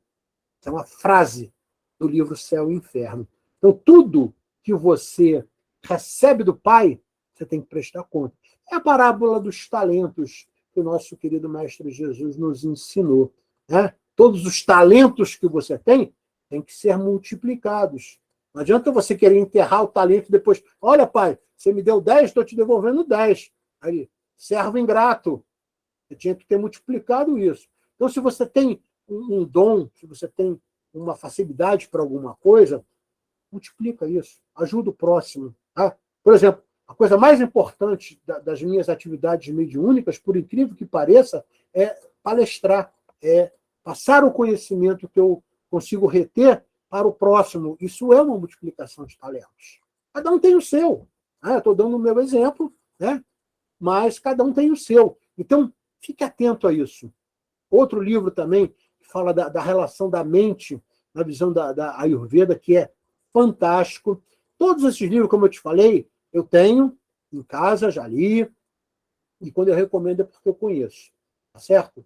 É uma frase do livro Céu e Inferno. Então, tudo que você recebe do Pai, você tem que prestar conta. É a parábola dos talentos que o nosso querido Mestre Jesus nos ensinou. Né? Todos os talentos que você tem têm que ser multiplicados. Não adianta você querer enterrar o talento e depois, olha, pai, você me deu 10, estou te devolvendo 10. Aí, servo ingrato. Você tinha que ter multiplicado isso. Então, se você tem um dom, se você tem uma facilidade para alguma coisa, multiplica isso. Ajuda o próximo. Tá? Por exemplo, a coisa mais importante das minhas atividades mediúnicas, por incrível que pareça, é palestrar, é passar o conhecimento que eu consigo reter para o próximo. Isso é uma multiplicação de talentos. Cada um tem o seu. Estou dando o meu exemplo, né? Mas cada um tem o seu. Então, fique atento a isso. Outro livro também que fala da relação da mente na visão da Ayurveda, que é fantástico. Todos esses livros, como eu te falei, eu tenho em casa, já li, e quando eu recomendo é porque eu conheço. Tá certo?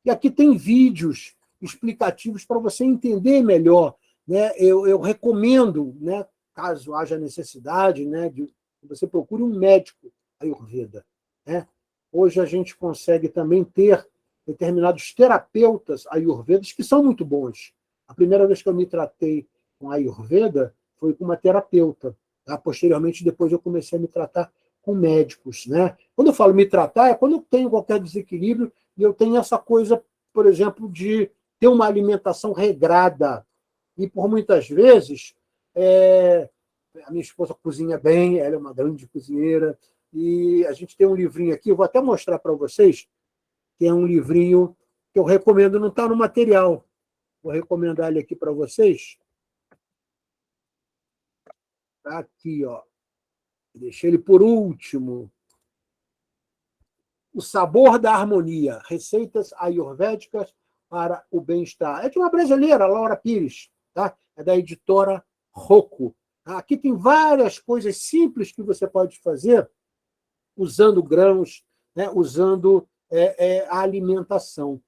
E aqui tem vídeos explicativos para você entender melhor. Né? Eu recomendo, né, caso haja necessidade, né, de que você procure um médico Ayurveda. Né? Hoje a gente consegue também ter determinados terapeutas ayurvedas que são muito bons. A primeira vez que eu me tratei com ayurveda foi com uma terapeuta. Tá? Posteriormente, depois eu comecei a me tratar com médicos. Né? Quando eu falo me tratar, é quando eu tenho qualquer desequilíbrio e eu tenho essa coisa, por exemplo, de ter uma alimentação regrada. E, por muitas vezes, a minha esposa cozinha bem, ela é uma grande cozinheira, e a gente tem um livrinho aqui, eu vou até mostrar para vocês, que é um livrinho que eu recomendo, não está no material. Vou recomendar ele aqui para vocês. Está aqui, ó. Deixei ele por último. O Sabor da Harmonia, receitas ayurvédicas para o bem-estar. É de uma brasileira, Laura Pires, tá? É da editora Rocco. Aqui tem várias coisas simples que você pode fazer usando grãos, né? Usando a alimentação.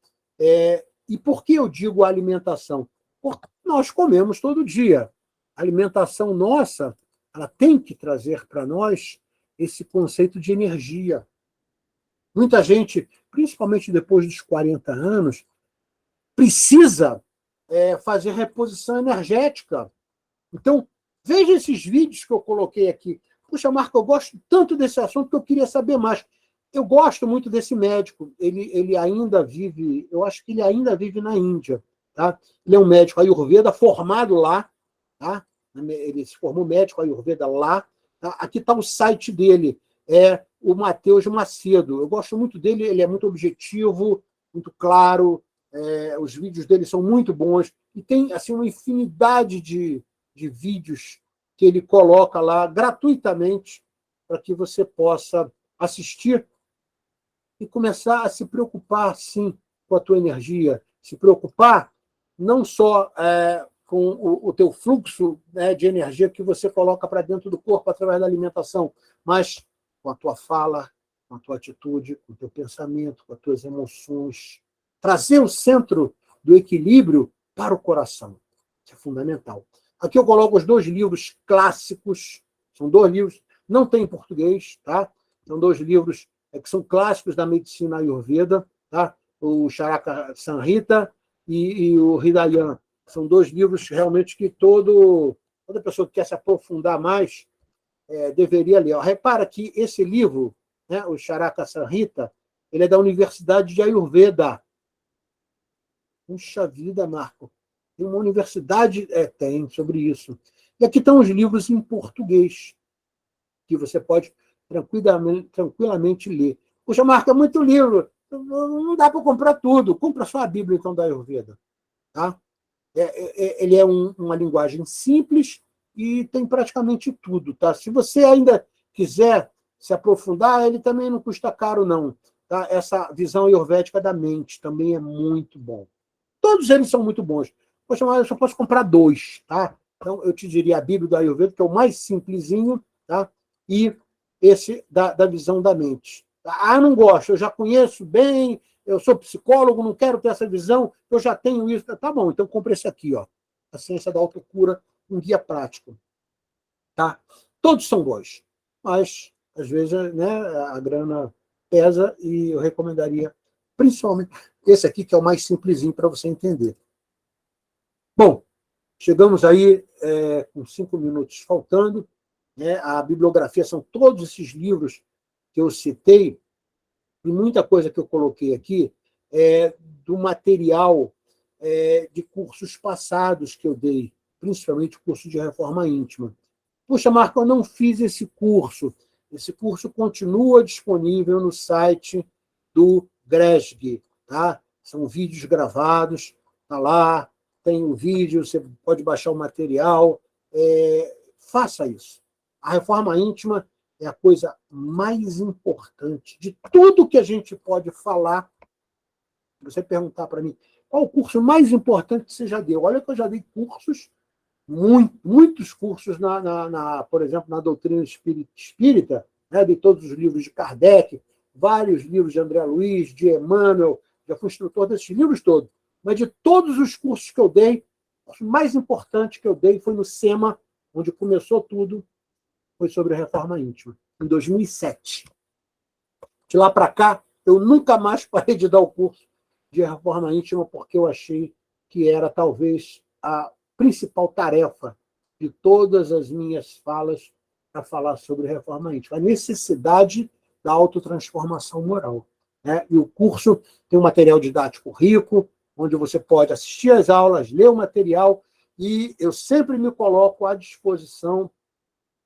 E por que eu digo alimentação? Porque nós comemos todo dia. A alimentação nossa, ela tem que trazer para nós esse conceito de energia. Muita gente, principalmente depois dos 40 anos, precisa fazer reposição energética. Então, veja esses vídeos que eu coloquei aqui. Puxa, Marco, eu gosto tanto desse assunto que eu queria saber mais. Eu gosto muito desse médico. Ele ainda vive, eu acho que ele ainda vive na Índia. Tá? Ele é um médico ayurveda formado lá. Tá? Ele se formou médico ayurveda lá. Tá? Aqui está o site dele. É o Matheus Macedo. Eu gosto muito dele, ele é muito objetivo, muito claro. Os vídeos dele são muito bons. E tem assim, uma infinidade de vídeos que ele coloca lá gratuitamente para que você possa assistir e começar a se preocupar, sim, com a tua energia. Se preocupar não só com o teu fluxo, né, de energia que você coloca para dentro do corpo através da alimentação, mas com a tua fala, com a tua atitude, com o teu pensamento, com as tuas emoções. Trazer o centro do equilíbrio para o coração. Isso é fundamental. Aqui eu coloco os 2 livros clássicos. São 2 livros, não tem em português, tá? São 2 livros que são clássicos da medicina ayurveda, tá? O Charaka Samhita e o Hridayan. São 2 livros realmente que toda pessoa que quer se aprofundar mais deveria ler. Repara que esse livro, né, o Charaka Samhita, ele é da Universidade de Ayurveda. Puxa vida, Marco. Tem uma universidade tem sobre isso. E aqui estão os livros em português, que você pode tranquilamente ler. Puxa, Marco, é muito livro. Não dá para comprar tudo. Compra só a Bíblia, então, da Ayurveda. Tá? Ele é uma linguagem simples e tem praticamente tudo. Tá? Se você ainda quiser se aprofundar, ele também não custa caro, não. Tá? Essa visão ayurvédica da mente também é muito bom. Todos eles são muito bons. Poxa, mas eu só posso comprar 2. Tá? Então, eu te diria a Bíblia do Ayurveda, que é o mais simplesinho, tá? E esse da visão da mente. Não gosto, eu já conheço bem, eu sou psicólogo, não quero ter essa visão, eu já tenho isso. Tá bom, então compre esse aqui, ó, A Ciência da Autocura, um guia prático. Tá? Todos são bons, mas, às vezes, né, a grana pesa e eu recomendaria, principalmente, esse aqui, que é o mais simplesinho para você entender. Bom, chegamos aí com 5 minutos faltando. Né? A bibliografia são todos esses livros que eu citei, e muita coisa que eu coloquei aqui do material de cursos passados que eu dei, principalmente o curso de reforma íntima. Puxa, Marco, eu não fiz esse curso. Esse curso continua disponível no site do GRESG. Tá? São vídeos gravados, está lá, tem um vídeo, você pode baixar o material. Faça isso. A reforma íntima é a coisa mais importante de tudo que a gente pode falar. Você perguntar para mim, qual o curso mais importante que você já deu? Olha que eu já dei cursos, muitos cursos, por exemplo, na doutrina espírita, né, de todos os livros de Kardec, vários livros de André Luiz, de Emmanuel, já fui instrutor desses livros todos. Mas de todos os cursos que eu dei, o curso mais importante que eu dei foi no SEMA, onde começou tudo, foi sobre a reforma íntima, em 2007. De lá para cá, eu nunca mais parei de dar o curso de reforma íntima, porque eu achei que era talvez a principal tarefa de todas as minhas falas para falar sobre reforma íntima, a necessidade da autotransformação moral, né? E o curso tem um material didático rico, onde você pode assistir às aulas, ler o material, e eu sempre me coloco à disposição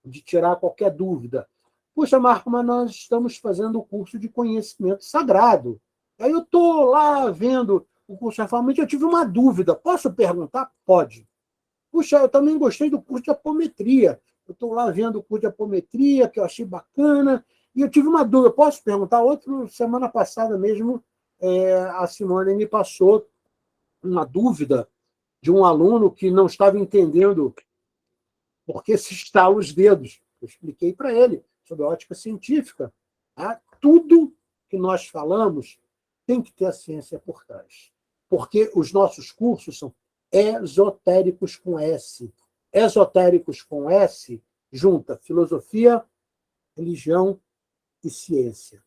de tirar qualquer dúvida. Puxa, Marco, mas nós estamos fazendo o curso de conhecimento sagrado. Aí eu estou lá vendo o curso de reforma íntima, eu tive uma dúvida. Posso perguntar? Pode. Puxa, eu também gostei do curso de apometria. Eu estou lá vendo o curso de apometria, que eu achei bacana, e eu tive uma dúvida. Posso perguntar? Semana passada mesmo, a Simone me passou uma dúvida de um aluno que não estava entendendo por que se estala os dedos. Eu expliquei para ele sobre a ótica científica. Tá? Tudo que nós falamos tem que ter a ciência por trás. Porque os nossos cursos são esotéricos com S. Esotéricos com S junta filosofia, religião e ciência.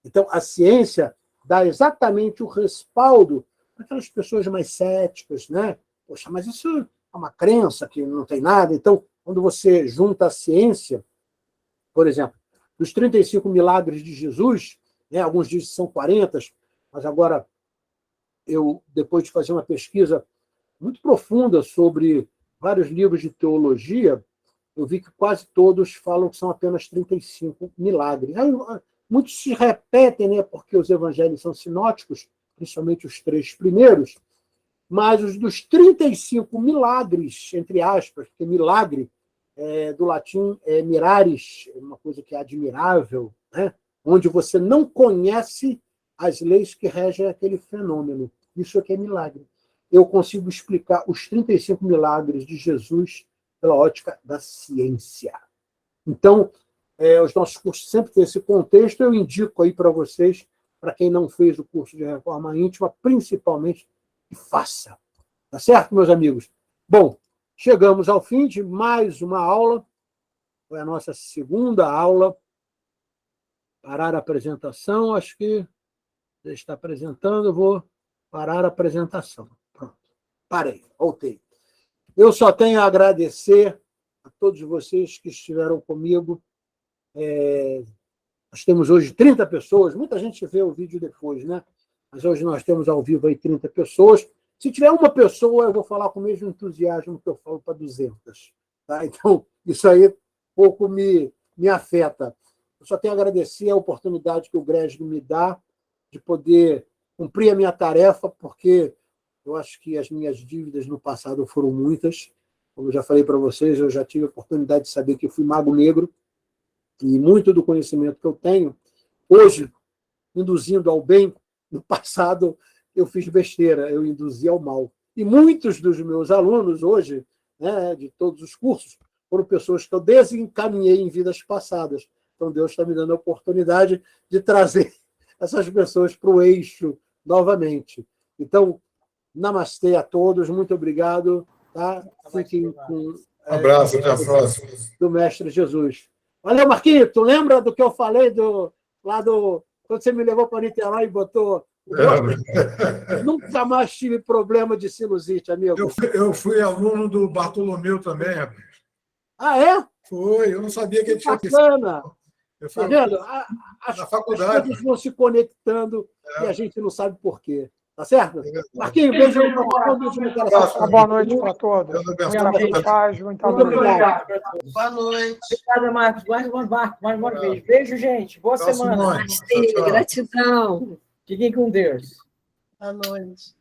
Então, a ciência dá exatamente o respaldo para aquelas pessoas mais céticas, né? Poxa, mas isso é uma crença que não tem nada. Então, quando você junta a ciência, por exemplo, dos 35 milagres de Jesus, né, alguns dizem que são 40, mas agora eu, depois de fazer uma pesquisa muito profunda sobre vários livros de teologia, eu vi que quase todos falam que são apenas 35 milagres. Aí, muitos se repetem, né, porque os evangelhos são sinóticos, principalmente os 3 primeiros, mas os dos 35 milagres, entre aspas, porque milagre do latim é miraris, uma coisa que é admirável, né, onde você não conhece as leis que regem aquele fenômeno. Isso aqui é milagre. Eu consigo explicar os 35 milagres de Jesus pela ótica da ciência. Então, os nossos cursos sempre têm esse contexto. Eu indico aí para vocês, para quem não fez o curso de reforma íntima, principalmente, que faça. Tá certo, meus amigos? Bom, chegamos ao fim de mais uma aula. Foi a nossa segunda aula. Parar a apresentação. Acho que já está apresentando. Eu vou parar a apresentação. Pronto. Parei, voltei. Eu só tenho a agradecer a todos vocês que estiveram comigo. Nós temos hoje 30 pessoas. Muita gente vê o vídeo depois, né? Mas hoje nós temos ao vivo aí 30 pessoas. Se tiver uma pessoa, eu vou falar com o mesmo entusiasmo que eu falo para 200. Tá? Então, isso aí pouco me afeta. Eu só tenho a agradecer a oportunidade que o Grésio me dá de poder cumprir a minha tarefa, porque eu acho que as minhas dívidas no passado foram muitas. Como eu já falei para vocês, eu já tive a oportunidade de saber que eu fui mago negro, e muito do conhecimento que eu tenho, hoje, induzindo ao bem, no passado eu fiz besteira, eu induzi ao mal. E muitos dos meus alunos hoje, né, de todos os cursos, foram pessoas que eu desencaminhei em vidas passadas. Então Deus está me dando a oportunidade de trazer essas pessoas para o eixo novamente. Então, namastê a todos, muito obrigado. Tá? Fiquem com... Um abraço, até a próxima. Do Mestre Jesus. Valeu, Marquinhos. Tu lembra do que eu falei quando você me levou para Niterói e botou... Nunca mais tive problema de sinusite, amigo. Eu fui aluno do Bartolomeu também, rapaz. Ah, é? Foi, eu não sabia que ele tinha... Bacana. Está vendo? Na faculdade. As coisas vão se conectando e a gente não sabe por quê. Tá certo? Marquinhos, beijo no coração. Boa noite para todos. Muita paz, muita luz. Obrigado. Boa noite. Obrigada, Marcos. Mais uma vez. Beijo, gente. Boa semana. Gratidão. Fiquem com Deus. Boa noite.